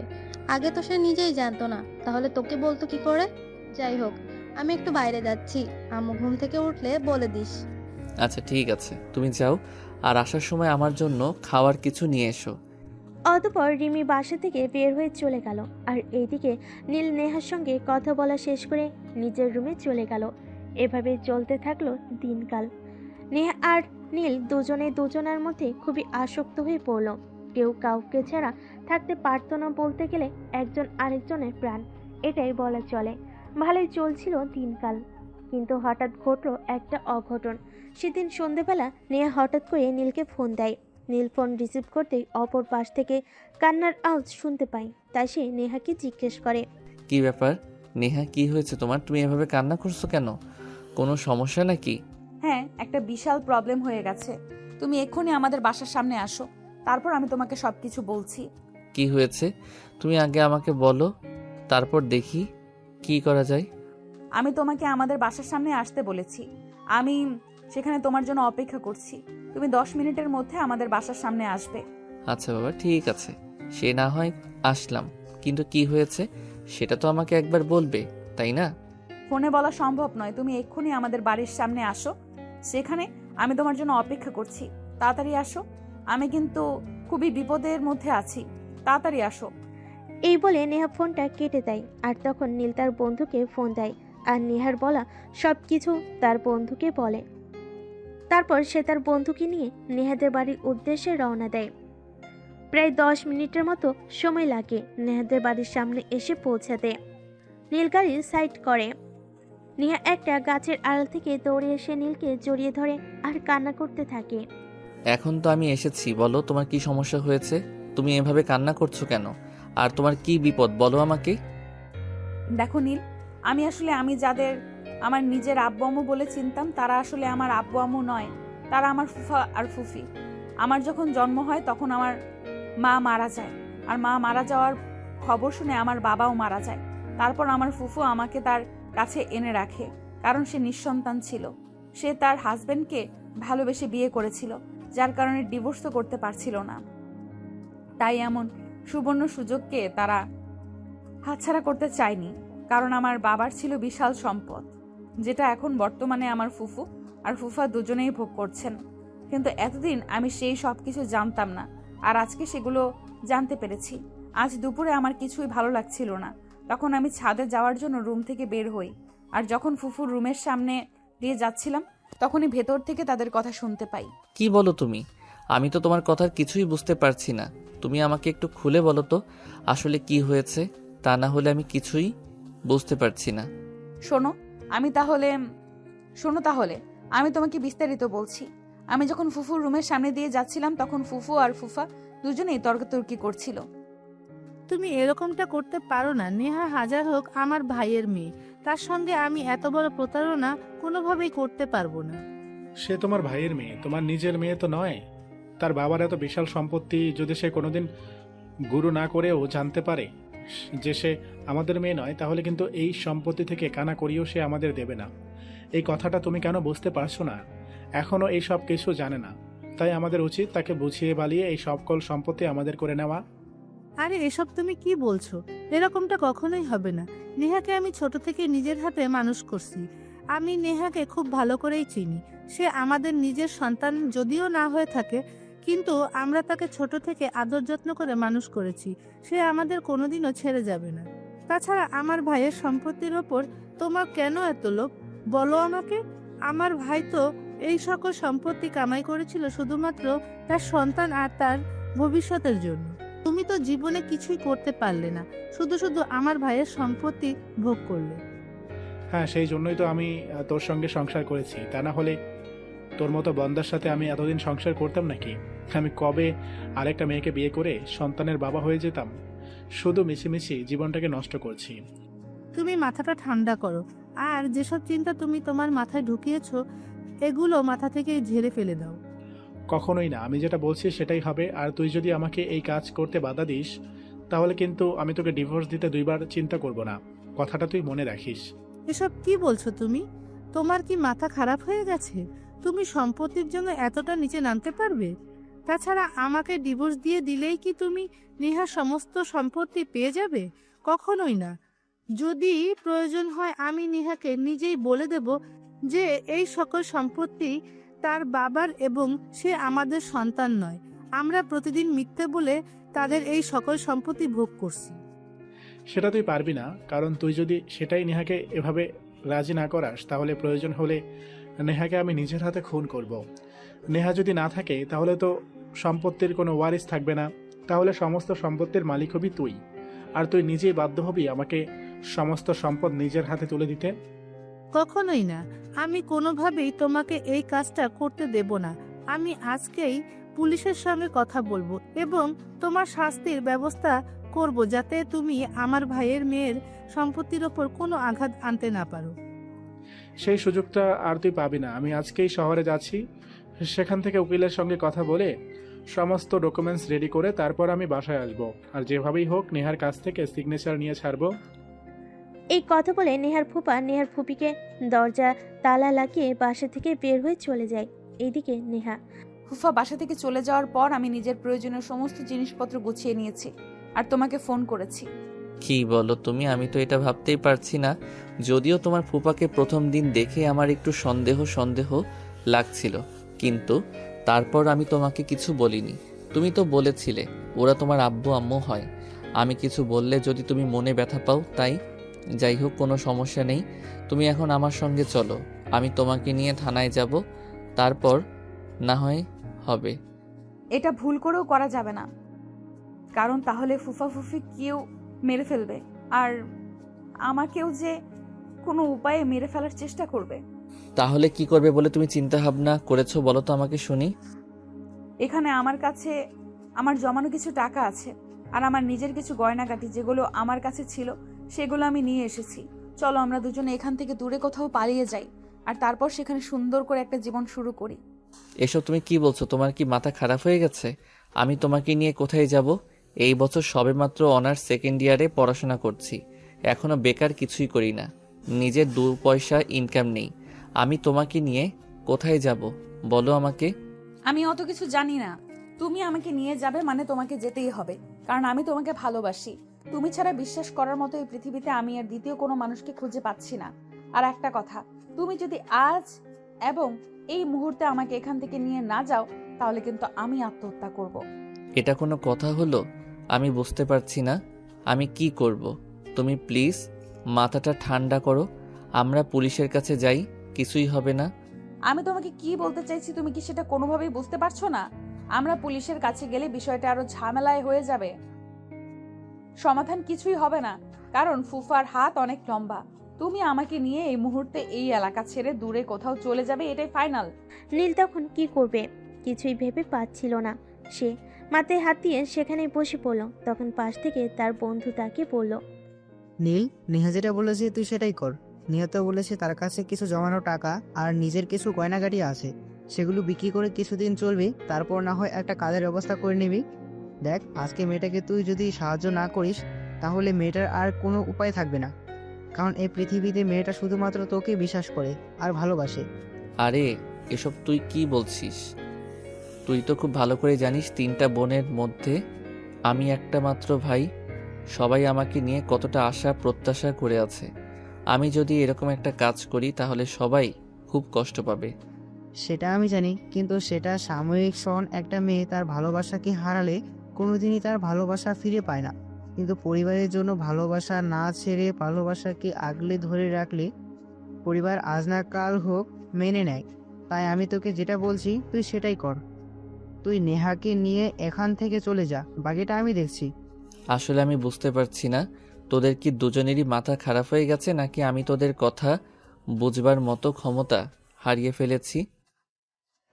আগে তো সে নিজেই জানতো না, তাহলে তোকে বলতো কি করে? যাই হোক, আমি একটু বাইরে যাচ্ছি, আম্মু ঘুম থেকে উঠলে বলে দিস। আচ্ছা ঠিক আছে, তুমি যাও, আর আসার সময় আমার জন্য খাওয়ার কিছু নিয়ে এসো। অতঃপর রিমি বাসা থেকে বের হয়ে চলে গেল। আর এইদিকে নীল নেহার সঙ্গে কথা বলা শেষ করে নিজের রুমে চলে গেল। এভাবে চলতে থাকলো দিনকাল। নেহা আর নীল দুজনে দুজনের মধ্যে খুবই আসক্ত হয়ে পড়ল। কেউ কাউকে ছাড়া থাকতে পারতো না, বলতে গেলে একজন আরেকজনের প্রাণ, এটাই বলা চলে। ভালোই চলছিল দিনকাল, কিন্তু হঠাৎ ঘটলো একটা অঘটন। সেদিন সন্ধেবেলা নেহা হঠাৎ করে নীলকে ফোন দেয়। নীল ফোন রিসিভ করতেই অপর পাশ থেকে কান্নার আওয়াজ শুনতে পায়। তাই সে নেহাকে জিজ্ঞেস করে, কি ব্যাপার নেহা, কি হয়েছে তোমার? তুমি এভাবে কান্না করছো কেন? কোনো সমস্যা নাকি? হ্যাঁ, একটা বিশাল প্রবলেম হয়ে গেছে। তুমি এক্ষুনি আমাদের বাসার সামনে আসো, তারপর আমি তোমাকে সবকিছু বলছি। কি হয়েছে তুমি আগে আমাকে বলো, তারপর দেখি কি করা যায়। আমি তোমাকে আমাদের বাসার সামনে আসতে বলেছি। আমি সেখানে তোমার জন্য অপেক্ষা করছি। তুমি 10 মিনিটের মধ্যে আমাদের বাসার সামনে আসবে। আচ্ছা বাবা, ঠিক আছে, সে না হয় আসলাম, কিন্তু কি হয়েছে সেটা তো আমাকে একবার বলবে, তাই না? ফোনে বলা সম্ভব নয়। তুমি এক্ষুনি আমাদের বাড়ির সামনে আসো, সেখানে আমি তোমার জন্য অপেক্ষা করছি। তাড়াতাড়ি আসো, আমি কিন্তু খুবই বিপদের মধ্যে আছি। তাড়াতাড়ি আসো। এই বলে নেহা ফোনটা কেটে দেয়। আর তখন নীল তার বন্ধুকে ফোন দেয় আর নেহার বলা সব কিছু তার বন্ধুকে বলে। তারপর সে তার বন্ধুকে নিয়ে নেহাদের বাড়ির উদ্দেশ্যে রওনা দেয়। প্রায় 10 মিনিটের মতো সময় লাগে নেহাদের বাড়ির সামনে এসে পৌঁছাতে। নীল গাড়ি সাইড করে। নেহা একটা গাছের আড়াল থেকে দৌড়ে এসে নীলকে জড়িয়ে ধরে আর কান্না করতে থাকে। এখন তো আমি এসেছি, বলো তোমার কি সমস্যা হয়েছে? তুমি এভাবে কান্না করছো কেন? আর তোমার কি বিপদ বলো আমাকে। দেখো নীল, আমি যাদের আমার নিজের আব্বু আম্মু বলে চিনতাম, তারা আসলে আমার আব্বু আম্মু নয়, তারা আমার ফুফা আর ফুফি। আমার যখন জন্ম হয় তখন আমার মা মারা যায়, আর মা মারা যাওয়ার খবর শুনে আমার বাবাও মারা যায়। তারপর আমার ফুফু আমাকে তার কাছে এনে রাখে, কারণ সে নিঃসন্তান ছিল। সে তার হাজবেন্ডকে ভালোবেসে বিয়ে করেছিল, যার কারণে ডিভোর্স তো করতে পারছিল না। তাই এমন সুবর্ণ সুযোগকে তারা হাতছাড়া করতে চায়নি, কারণ আমার বাবার ছিল বিশাল সম্পদ, যেটা এখন বর্তমানে আমার ফুফু আর ফুফা দুজনেই ভোগ করছেন। কিন্তু এতদিন আমি সেই সব কিছু জানতাম না, আর আজকে সেগুলো জানতে পেরেছি। আজ দুপুরে আমার কিছুই ভালো লাগছিল না, তখন আমি ছাদে যাওয়ার জন্য রুম থেকে বের হই। আর যখন ফুফুর রুমের সামনে দিয়ে যাচ্ছিলাম, তখনই ভেতর থেকে তাদের কথা শুনতে পাই। কি বলো তুমি? আমি তো তোমার কথার কিছুই বুঝতে পারছি না। তুমি আমাকে একটু খুলে বলো তো আসলে কি হয়েছে, তা না হলে আমি কিছুই বুঝতে পারছি না। শোনো তাহলে আমি তোমাকে বিস্তারিত বলছি। আমি যখন ফুফুর রুমের সামনে দিয়ে যাচ্ছিলাম, তখন ফুফু আর ফুফা দুজনেই তর্কাতর্কি করছিল। তুমি এরকমটা করতে পারো না। নেহা হাজার হোক আমার ভাইয়ের মেয়ে, তার সঙ্গে আমি এত বড় প্রতারণা কোনোভাবেই করতে পারবো না। সে তোমার ভাইয়ের মেয়ে, তোমার নিজের মেয়ে তো নয়। তার বাবার এত বিশাল সম্পত্তি যদি সে কোনোদিন গুরু না করেও জানতে পারে যে সে আমাদের মেয়ে নয়, তাহলে কিন্তু এই সম্পত্তি থেকে কানা করিয়েও সে আমাদের দেবে না। এই কথাটা তুমি কেন বুঝতে পারছো না? এখনও এই সব কিছু জানে না, তাই আমাদের উচিত তাকে বুঝিয়ে বালিয়ে এই সকল সম্পত্তি আমাদের করে নেওয়া। আরে এসব তুমি কি বলছো? এরকমটা কখনোই হবে না। নেহাকে আমি ছোট থেকে নিজের হাতে মানুষ করছি। আমি নেহাকে খুব ভালো করেই চিনি। সে আমাদের নিজের সন্তান যদিও না হয়ে থাকে, কিন্তু আমরা তাকে ছোট থেকে আদর যত্ন করে মানুষ করেছি। সে আমাদের কোনোদিনও ছেড়ে যাবে না। তাছাড়া আমার ভাইয়ের সম্পত্তির ওপর তোমার কেন এত লোভ বলো আমাকে? আমার ভাই তো এই সকল সম্পত্তি কামাই করেছিল শুধুমাত্র তার সন্তান আর তার ভবিষ্যতের জন্য। তুমি তো জীবনে কিছুই করতে পারলে না, শুধু শুধু আমার ভাইয়ের সম্পত্তি ভোগ করলে। হ্যাঁ, সেই জন্যই তো আমি তোর সঙ্গে সংসার করেছি, তা না হলে তোর মতো বন্দার সাথে আমি এতদিন সংসার করতাম নাকি? আমি কবে আরেকটা মেয়েকে বিয়ে করে সন্তানের বাবা হয়ে যেতাম? শুধু মিছিমিছি জীবনটাকে নষ্ট করছি। তুমি মাথাটা ঠান্ডা করো, আর যেসব চিন্তা তুমি তোমার মাথায় ঢুকিয়েছো এগুলো মাথা থেকে ঝেড়ে ফেলে দাও। কখনোই না, আমি যেটা বলছি সেটাই হবে। আর তুই যদি আমাকে এই কাজ করতে বাধা দিস, তাহলে কিন্তু আমি তোকে ডিভোর্স দিতে 2 বার চিন্তা করব না। কথাটা তুই মনে রাখিস। এসব কি বলছো তুমি? তোমার কি মাথা খারাপ হয়ে গেছে? তুমি সম্পত্তির জন্য এতটা নিচে নামতে পারবে? তাছাড়া আমাকে ডিভোর্স দিয়ে দিলেই কি তুমি নেহার সমস্ত সম্পত্তি পেয়ে যাবে? কখনোই না। যদি প্রয়োজন হয় আমি নেহাকে নিজেই বলে দেব যে এই সকল সম্পত্তি তার বাবার এবং সে আমাদের সন্তান নয়। আমরা প্রতিদিন মিথ্যে বলে তাদের এই সকল সম্পত্তি ভোগ করছি। সেটা তুই পারবি না, কারণ তুই যদি সেটাই নেহাকে এভাবে রাজি না করাস, তাহলে প্রয়োজন হলে নেহাকে আমি নিজের হাতে খুন করব। নেহা যদি না থাকে তাহলে তো সম্পত্তির কোনো ওয়ারিস থাকবে না, তাহলে সমস্ত সম্পত্তির মালিক হবি তুই। আর তুই নিজেই বাধ্য হবি আমাকে সমস্ত সম্পদ নিজের হাতে তুলে দিতে। কখনোই না। আমি কোনোভাবেই তোমাকে এই কাজটা করতে দেব না। আমি আজকেই পুলিশের সঙ্গে কথা বলবো এবং তোমার শাস্তির ব্যবস্থা করব, যাতে তুমি আমার ভাইয়ের মেয়ের সম্পত্তির ওপর কোনো আঘাত আনতে না পারো। সেই সুযোগটা আর তুই পাবি না। আমি আজকেই শহরে যাচ্ছি, সেখান থেকে উকিলের সঙ্গে কথা বলে সমস্ত ডকুমেন্টস রেডি করে তারপর আমি বাসায় আসবো। আর যেভাবেই হোক নেহার কাছ থেকে সিগনেচার নিয়ে ছাড়বো। এই কথা বলে নেহার ফুপা নেহার ফুপিকে দরজা তালা লাগিয়ে বাসা থেকে বের হয়ে চলে যায়। এইদিকে নেহা ফুফা বাসা থেকে চলে যাওয়ার পর আমি নিজের প্রয়োজনীয় সমস্ত জিনিসপত্র গুছিয়ে নিয়েছি আর তোমাকে ফোন করেছি। কি বলো তুমি? আমি তো এটা ভাবতেই পারছি না। যদিও তোমার ফুপাকে প্রথম দিন দেখে আমার একটু সন্দেহ লাগছিল, কিন্তু তারপর আমি তোমাকে কিছু বলিনি। তুমি তো বলেছিলে ওরা তোমার আব্বু আম্মু হয়। আমি কিছু বললে যদি তুমি মনে ব্যথা পাও, তাই যাই হোক, কোনো সমস্যা নেই। তুমি এখন আমার সঙ্গে চলো, আমি তোমাকে নিয়ে থানায় যাব, তারপর না হয় হবে। এটা ভুল করেও করা যাবে না, কারণ তাহলে ফুফা ফুফি কেউ মেরে ফেলবে, আর আমাকেও যে কোনো উপায়ে মেরে ফেলার চেষ্টা করবে। তাহলে কি করবে বলে তুমি চিন্তা ভাবনা করেছো বলো তো আমাকে শুনি। এখানে আমার কাছে আমার জমানো কিছু টাকা আছে, আর আমার নিজের কিছু গয়নাগাটি যেগুলো আমার কাছে ছিল সেগুলো আমি নিয়ে এসেছি। চলো আমরা দুজনে এখান থেকে দূরে কোথাও পালিয়ে যাই, আর তারপর সেখানে সুন্দর করে একটা জীবন শুরু করি। এসব তুমি কি বলছো? তোমার কি মাথা খারাপ হয়ে গেছে? আমি তোমাকে নিয়ে কোথায় যাব? এই বছর সবেমাত্র অনার্স সেকেন্ড ইয়ারে পড়াশোনা করছি, এখনো বেকার কিছুই করি না, নিজের 2 পয়সা ইনকাম নেই। আমি তোমাকে নিয়ে কোথায় যাব বলো আমাকে? আমি অত কিছু জানি না। তুমি আমাকে নিয়ে যাবে মানে তোমাকে যেতেই হবে, কারণ আমি তোমাকে ভালোবাসি। তুমি ছাড়া বিশ্বাস করার মতো এই পৃথিবীতে আমি আর দ্বিতীয় কোনো মানুষকে খুঁজে পাচ্ছি না। আর একটা কথা, তুমি যদি আজ এবং এই মুহূর্তে আমাকে এখান থেকে নিয়ে না যাও, তাহলে কিন্তু আমি আত্মহত্যা করব। এটা কোনো কথা হলো? আমি বুঝতে পারছি না আমি কি করব। তুমি প্লিজ মাথাটা ঠান্ডা করো, আমরা পুলিশের কাছে যাই, কিছুই হবে না। আমি তোমাকে কি বলতে চাইছি তুমি কি সেটা কোনোভাবেই বুঝতে পারছো না? আমরা পুলিশের কাছে গেলে বিষয়টা আরো ঝামেলায় হয়ে যাবে, সমাধান কিছুই হবে না, কারণ ফুফার হাত অনেক লম্বা। তুমি আমাকে নিয়ে এই মুহূর্তে এই এলাকা ছেড়ে দূরে কোথাও চলে যাবে, এটাই ফাইনাল। নীল তখন কি করবে কিছুই ভেবে পাচ্ছিল না। সে মাথায় হাত দিয়ে সেখানে বসে পড়ল। তখন পাশ থেকে তার বন্ধু তাকে বলল, নীল, নেহা যেটা বলেছে তুই সেটাই কর। নেহা তো বলেছে তার কাছে কিছু জমানো টাকা আর নিজের কিছু গয়নাগাটি আছে, সেগুলো বিক্রি করে কিছুদিন চলবি, তারপর না হয় একটা কাজের ব্যবস্থা করে নিবি। দেখ, আজকে মেয়েটাকে তুই যদি সাহায্য না করিস তাহলে মেয়েটার আর কোনো উপায় থাকবে না, কারণ এই পৃথিবীতে মেয়েটা শুধুমাত্র তোকে বিশ্বাস করে আর ভালোবাসে। আরে এসব তুই কি বলছিস? তুই তো খুব ভালো করে জানিস 3টা বোনের মধ্যে আমি একটা মাত্র ভাই। সবাই আমাকে নিয়ে কতটা আশা প্রত্যাশা করে আছে। আমি যদি এরকম একটা কাজ করি তাহলে সবাই খুব কষ্ট পাবে। সেটা আমি জানি, কিন্তু সেটা সাময়িক ক্ষণ। একটা মেয়ে তার ভালোবাসাকে হারালে কোনোদিনই তার ভালোবাসা ফিরে পায় না, কিন্তু পরিবারের জন্য ভালোবাসা না ছেড়ে ভালোবাসাকে আগলে ধরে রাখলে পরিবার আজ না কাল হোক মেনে নেয়। তাই আমি তোকে যেটা বলছি তুই সেটাই কর। তুই নেহাকে নিয়ে এখান থেকে চলে যা, বাকিটা আমি দেখছি। আসলে আমি বুঝতে পারছি না তোদের কি দুজনেরই মাথা খারাপ হয়ে গেছে, নাকি আমি তোদের কথা বুঝবার মতো ক্ষমতা হারিয়ে ফেলেছি।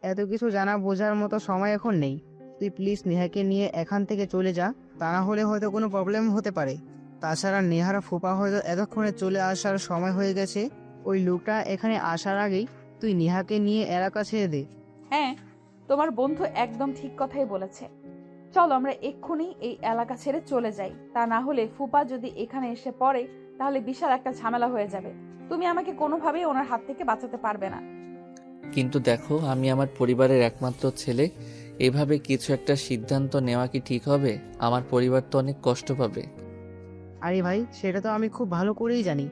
এত কিছু জানা বোঝার মতো সময় এখন নেই। তুই প্লিজ নেহাকে নিয়ে এখান থেকে চলে যা, তা না হলে হয়তো কোনো প্রবলেম হতে পারে। তাছাড়া নেহার ফুপা হয়তো এতক্ষণে চলে আসার সময় হয়ে গেছে। ওই লোকটা এখানে আসার আগেই তুই নেহাকে নিয়ে এলাকা ছেড়ে দে। হ্যাঁ, তোমার বন্ধু একদম ঠিক কথাই বলেছে। চলো আমরা এক্ষুনি এই এলাকা ছেড়ে চলে যাই, তা না হলে ফুপা যদি এখানে এসে পড়ে তাহলে বিশাল একটা ঝামেলা হয়ে যাবে। তুমি আমাকে কোনোভাবেই ওনার হাত থেকে বাঁচাতে পারবে না। কিন্তু দেখো, আমি আমার পরিবারের একমাত্র ছেলে, এভাবে কিছু একটা সিদ্ধান্ত নেওয়া কি ঠিক হবে? আমার পরিবার তো অনেক কষ্ট পাবে। আরে ভাই, সেটা তো আমি খুব ভালো করেই জানি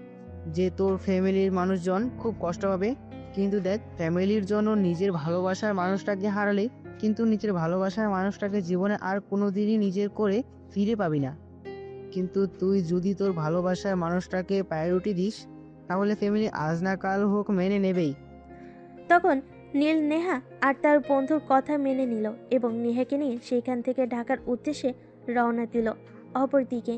যে তোর ফ্যামিলির মানুষজন খুব কষ্ট পাবে, কিন্তু দেখ, ফ্যামিলির জন্য নিজের ভালোবাসার মানুষটাকে হারালে কিন্তু নিজের ভালোবাসার মানুষটাকে জীবনে আর কোনোদিনই নিজের করে ফিরে পাবি না। কিন্তু তুই যদি তোর ভালোবাসার মানুষটাকে প্রায়োরিটি দিস তাহলে ফ্যামিলি আজ না কাল হোক মেনে নেবেই। তখন নীল নেহা আর তার বন্ধুর কথা মেনে নিল এবং নেহাকে নিয়ে সেখান থেকে ঢাকার উদ্দেশ্যে রওনা দিল। অপরদিকে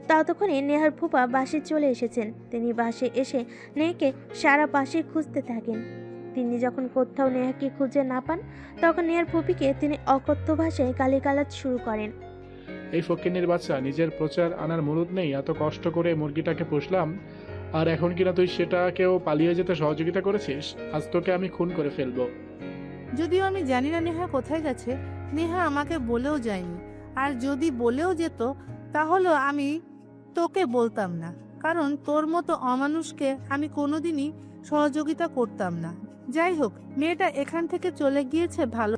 ততক্ষণে নেহার ফুপা বাসে চলে এসেছেন। তিনি বাসে এসে নেহাকে সারা বাসে খুঁজতে থাকেন। তিনি যখন কোথাও নেহাকে খুঁজে না পান তখন নেহার ফুপিকে তিনি অকথ্য ভাষায় গালিগালাজ শুরু করেন। এই ফকিন্নির বাচ্চা, নিজের প্রচার আনার মুরুদ নেই, এত কষ্ট করে মুরগিটাকে পুষলাম আর এখন কিনা তুই সেটাকেও পালিয়ে যেতে সহযোগিতা করেছিস। আজ তোকে আমি খুন করে ফেলবো। যদিও আমি জানি না নেহা কোথায় গেছে, নেহা আমাকে বলেও যায়নি, আর যদি বলেও যেত তাহলে আমি তোকে বলতাম না, কারণ তোর মতো অমানুষকে আমি কোনোদিনই সহযোগিতা করতাম না। যাই হোক, মেয়েটা এখান থেকে চলে গিয়েছে ভালো।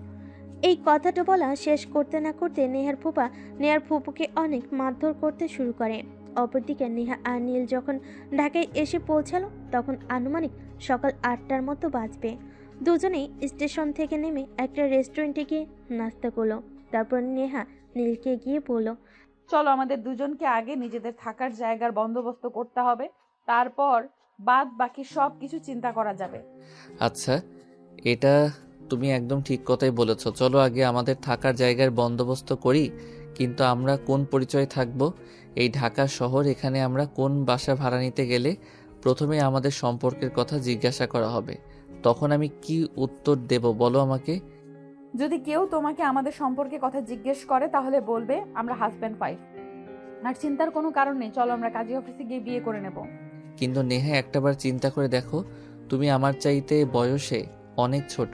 এই কথাটা বলা শেষ করতে না করতে নেহার ফুপা নেহার ফুপুকে অনেক মারধর করতে শুরু করে। অপরদিকে নেহা আর নীল যখন ঢাকায় এসে পৌঁছালো তখন আনুমানিক সকাল 8টার মতো বাজবে। দুজনেই স্টেশন থেকে নেমে একটা রেস্টুরেন্টে গিয়ে নাস্তা করলো। তারপর নেহা নীলকে গিয়ে বলল, চলো আমাদের দুজনকে আগে নিজেদের থাকার জায়গার বন্দোবস্ত করতে হবে, তারপর বাদ বাকি সব কিছু চিন্তা করা যাবে। আচ্ছা, এটা তুমি একদম ঠিক কথাই বলেছ। চলো আগে আমাদের থাকার জায়গার বন্দোবস্ত করি, কিন্তু আমরা কোন পরিচয় থাকব? এই ঢাকা শহর, এখানে আমরা কোন বাসা ভাড়া নিতে গেলে প্রথমে আমাদের সম্পর্কের কথা জিজ্ঞাসা করা হবে, তখন আমি কি উত্তর দেব বলো আমাকে? যদি কেউ তোমাকে আমাদের সম্পর্কে কথা জিজ্ঞেস করে তাহলে বলবে আমরা হাজব্যান্ড ওয়াইফ। আর চিন্তার কোনো কারণ নেই, চলো আমরা কাজী অফিসে গিয়ে বিয়ে করে নেব। কিন্তু নেহা, একটাবার চিন্তা করে দেখো, তুমি আমার চাইতে বয়সে অনেক ছোট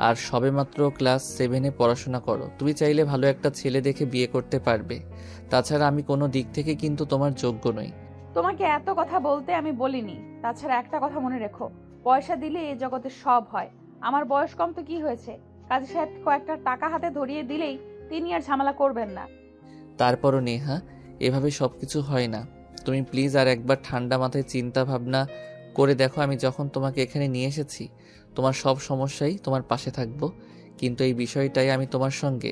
আর সবেমাত্র ক্লাস 7-এ পড়াশোনা করো। তুমি চাইলে ভালো একটা ছেলে দেখে বিয়ে করতে পারবে। তাছাড়া আমি কোনো দিক থেকে কিন্তু তোমার যোগ্য নই। তোমাকে এত কথা বলতে আমি বলিনি। তাছাড়া একটা কথা মনে রেখো, পয়সা দিলে এই জগতে সব হয়। আমার বয়স কম তো কি হয়েছে, কাজী সাহেব কয়েকটা টাকা হাতে ধরিয়ে দিলেই তিনি আর ঝামেলা করবেন না। তারপরও নেহা, এভাবে সব কিছু হয় না। তুমি প্লিজ আর একবার ঠান্ডা মাথায় চিন্তা ভাবনা করে দেখো। আমি যখন তোমাকে এখানে নিয়ে এসেছি, তোমার সব সমস্যাই তোমার পাশে থাকবো, কিন্তু এই বিষয়টাই আমি তোমার সঙ্গে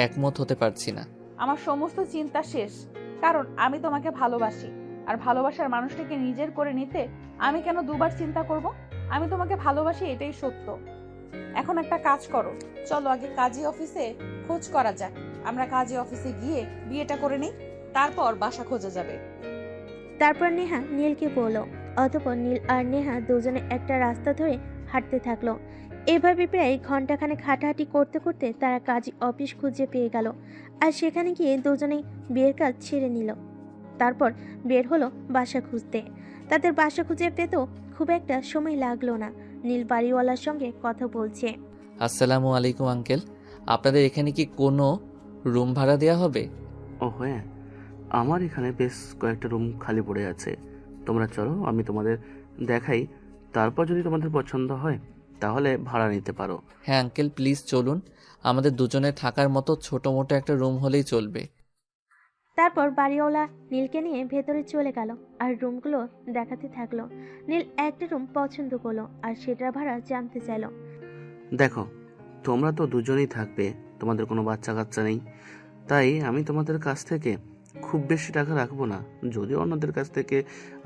একমত হতে পারছি না। আমার সমস্ত চিন্তা শেষ, কারণ আমি তোমাকে ভালোবাসি। আর ভালোবাসার মানুষটাকে নিজের করে নিতে আমি কেন দুবার চিন্তা করব? আমি তোমাকে ভালোবাসি, এটাই সত্য। এখন একটা কাজ করো, চলো আগে কাজী অফিসে খোঁজ করা যাক। আমরা কাজী অফিসে গিয়ে বিয়েটা করে নিই, তারপর বাসা খোঁজা যাবে। তারপর নেহা নীলকে বলল। অতঃপর নীল আর নেহা দুজনে একটা রাস্তা ধরে হাঁটতে থাকলো। এভাবে প্রায় ঘন্টাখানেক হাঁটাহাঁটি করতে করতে তারা কাজী অফিস খুঁজে পেয়ে গেল। আর সেখানে গিয়ে দুজনেই বিয়ের কাজ ছেড়ে নিল। তারপর বের হলো বাসা খুঁজতে। তাদের বাসা খুঁজে পেতেও খুব একটা সময় লাগলো না। নীল বাড়িওয়ালার সঙ্গে কথা বলছে। আসসালামু আলাইকুম আঙ্কেল, আপনাদের এখানে কি কোনো রুম ভাড়া দেওয়া হবে? ও হ্যাঁ, আমার এখানে বেশ কয়েকটা রুম খালি পড়ে আছে। তোমরা চলো, আমি তোমাদের দেখাই। তারপর যদি তোমাদের পছন্দ হয় তাহলে ভাড়া নিতে পারো। হ্যাঁ আঙ্কেল, প্লিজ চলুন। আমাদের দুজনে থাকার মতো ছোট মোটো একটা রুম হলেই চলবে। তারপর বাড়িওয়ালা নীলকে নিয়ে ভেতরে চলে গেল আর রুমগুলো দেখাতে থাকলো। নীল একটা রুম পছন্দ করলো আর সেটার ভাড়া জানতে চাইলো। দেখো, তোমরা তো দুজনেই থাকবে, তোমাদের কোনো বাচ্চা কাচ্চা নেই, তাই আমি তোমাদের কাছ থেকে খুব বেশি টাকা রাখবো না। যদি অন্যদের কাছ থেকে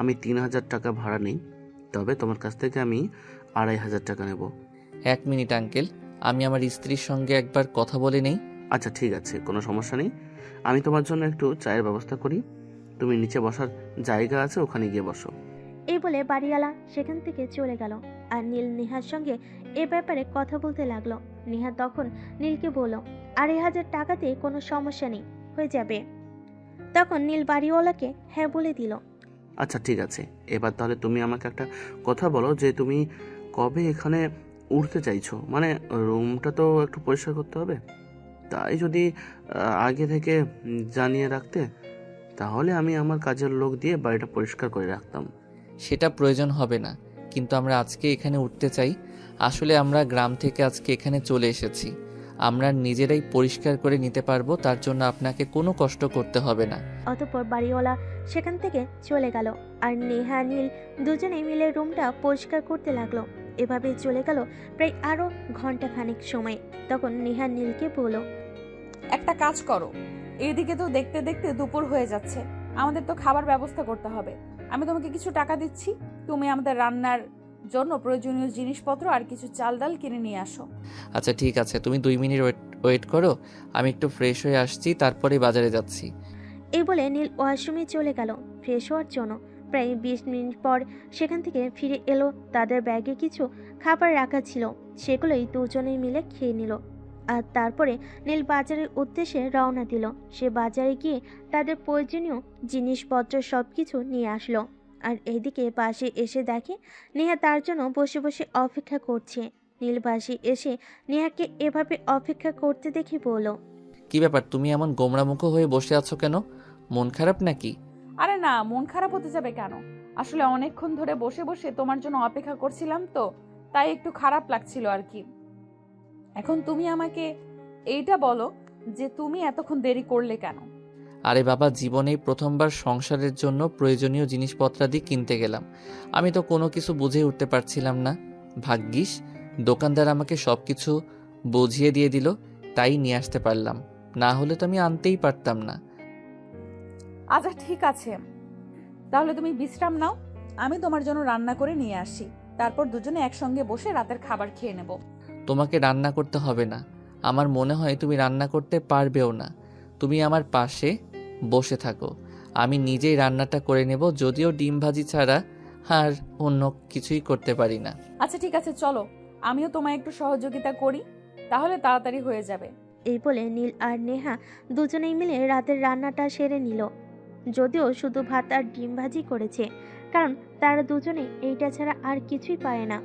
আমি 3,000 টাকা ভাড়া নিই, তবে তোমার কাছ থেকে আমি 2,500 টাকা নেব। 1 মিনিট আঙ্কেল, আমি আমার স্ত্রীর সঙ্গে একবার কথা বলে নেই। আচ্ছা ঠিক আছে, কোনো সমস্যা নেই। আমি তোমার জন্য একটু চায়ের ব্যবস্থা করি। তুমি নিচে বসার জায়গা আছে, ওখানে গিয়ে বসো। এই বলে বাড়িওয়ালা সেখান থেকে চলে গেল। আর নীল নেহার সঙ্গে এ ব্যাপারে কথা বলতে লাগলো। নেহা তখন নীলকে বলল, 2,500 টাকাতে কোনো সমস্যা নেই, হয়ে যাবে। তখন নীল বাড়িওয়ালাকে হ্যাঁ বলে দিল। আচ্ছা ঠিক আছে, এবার তাহলে তুমি আমাকে একটা কথা বলো যে তুমি কবে এখানে উঠতে চাইছো? মানে রুমটা তো একটু পরিষ্কার করতে হবে, তাই যদি আগে থেকে জানিয়ে রাখতে, তাহলে আমি আমার কাজের লোক দিয়ে বাড়িটা পরিষ্কার করে রাখতাম। সেটা প্রয়োজন হবে না, কিন্তু আমরা আজকে এখানে উঠতে চাই। আসলে আমরা গ্রাম থেকে আজকে এখানে চলে এসেছি, আমরা নিজেরাই পরিষ্কার করে নিতে পারবো, তার জন্য আপনাকে কোনো কষ্ট করতে হবে না। অতঃপর বাড়িওয়ালা সেখান থেকে চলে গেল আর নেহা নীল দুজনে মিলে রুমটা পরিষ্কার করতে লাগলো। এভাবে চলে গেল প্রায় আরো ঘন্টাখানেক সময়। তখন নেহা নীলকে বলল, একটা কাজ করো, এইদিকে তো দেখতে দেখতে দুপুর হয়ে যাচ্ছে, আমাদের তো খাবার ব্যবস্থা করতে হবে। আমি তোমাকে কিছু টাকা দিচ্ছি, তুমি আমাদের রান্নার জন্য প্রয়োজনীয় জিনিসপত্র আর কিছু চাল ডাল কিনে নিয়ে আসো। আচ্ছা ঠিক আছে, তুমি 2 মিনিট ওয়েট করো, আমি একটু ফ্রেশ হয়ে আসছি, তারপরে বাজারে যাচ্ছি। এই বলে নীল ওয়াশরুমে চলে গেল ফ্রেশ হওয়ার জন্য। প্রায় 20 মিনিট পর সেখান থেকে ফিরে এলো। তাদের ব্যাগে কিছু খাবার রাখা ছিল, সেগুলোই দুজনে মিলে খেয়ে নিল। আর তারপরে নীল বাজারের উদ্দেশ্যে রওনা দিল। সে বাজারে গিয়ে তাদের প্রয়োজনীয় জিনিসপত্র সব কিছু নিয়ে আসলো। আর এদিকে বাসে এসে দেখে নেহা তার জন্য বসে বসে অপেক্ষা করছে। নীল বাসে এসে নেহাকে এভাবে অপেক্ষা করতে দেখে বলল, কি ব্যাপার, তুমি এমন গোমড়ামুখ হয়ে বসে আছো কেন? মন খারাপ নাকি? আরে না, মন খারাপ হতে যাবে কেন? আসলে অনেকক্ষণ ধরে বসে বসে তোমার জন্য অপেক্ষা করছিলাম তো, তাই একটু খারাপ লাগছিল আর কি। এখন তুমি আমাকে এইটা বলো যে তুমি এতক্ষণ দেরি করলে কেন? আরে বাবা, জীবনেই প্রথমবার সংসারের জন্য প্রয়োজনীয় জিনিসপত্রাদি কিনতে গেলাম। আমি তো কোনো কিছু বুঝে উঠতে পারছিলাম না। ভাগ্যিস দোকানদার আমাকে সব কিছু বুঝিয়ে দিয়ে দিল, তাই নিয়ে আসতে পারলাম, না হলে তো আমি আনতেই পারতাম না। আচ্ছা ঠিক আছে, তাহলে তুমি বিশ্রাম নাও, আমি তোমার জন্য রান্না করে নিয়ে আসি, তারপর দুজনে একসঙ্গে বসে রাতের খাবার খেয়ে নেব। তোমাকে রান্না করতে হবে না, আমার মনে হয় তুমি রান্না করতে পারবেও না। তুমি আমার পাশে বসে থাকো, আমি নিজেই রান্নাটা করে নেব, যদিও ডিম ভাজি ছাড়া আর অন্য কিছুই করতে পারি না। আচ্ছা ঠিক আছে, চলো আমিও তোমায় একটু সহযোগিতা করি, তাহলে তাড়াতাড়ি হয়ে যাবে। এই বলে নীল আর নেহা দুজনেই মিলে রাতের রান্নাটা সেরে নিল। যদিও শুধু ভাত আর ডিম ভাজি করেছে, কারণ তারা দুজনে এইটা ছাড়া আর কিছুই পায় না।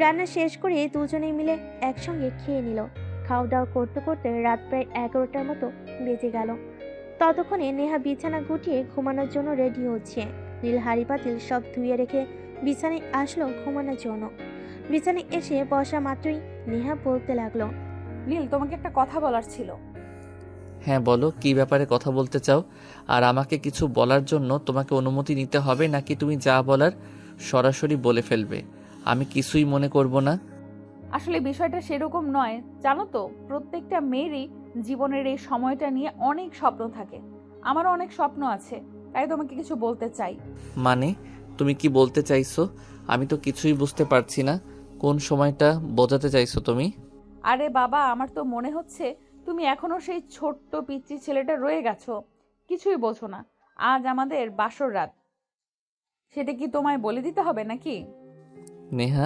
রান্না শেষ করে দুজনেই মিলে একসঙ্গে খেয়ে নিল। খাওয়া দাওয়া করতে করতে রাত প্রায় 11টার মতো বেজে গেল। ততক্ষণে নেহা বিছানা গুটিয়ে ঘুমানোর জন্য রেডি হচ্ছে। নীল হাঁড়ি পাতিল সব ধুয়ে রেখে বিছানায় আসলো ঘুমানোর জন্য। বিছানায় এসে বসা মাত্রই নেহা বলতে লাগলো, নীল, তোমাকে একটা কথা বলার ছিল। হ্যাঁ বলো, কি ব্যাপারে কথা বলতে চাও? আর আমাকে কিছু বলার জন্য তোমাকে অনুমতি নিতে হবে, নাকি তুমি যা বলার সরাসরি বলে ফেলবে? আমি কিছুই মনে করব না। আসলে বিষয়টা সেরকম নয়, জানো তো, প্রত্যেকটা মেয়েরই জীবনের এই সময়টা নিয়ে অনেক স্বপ্ন থাকে। আমারও অনেক স্বপ্ন আছে, তাই তোমাকে কিছু বলতে চাই। মানে তুমি কি বলতে চাইছো? আমি তো কিছুই বুঝতে পারছি না। কোন সময়টা বোঝাতে চাইছো তুমি? আরে বাবা, আমার তো মনে হচ্ছে তুমি এখনো সেই ছোট্ট পিচ্চি ছেলেটা রয়ে গেছো, কিছুই বোঝো না। আজ আমাদের বাসর রাত, সেটা কি তোমায় বলে দিতে হবে নাকি? নেহা,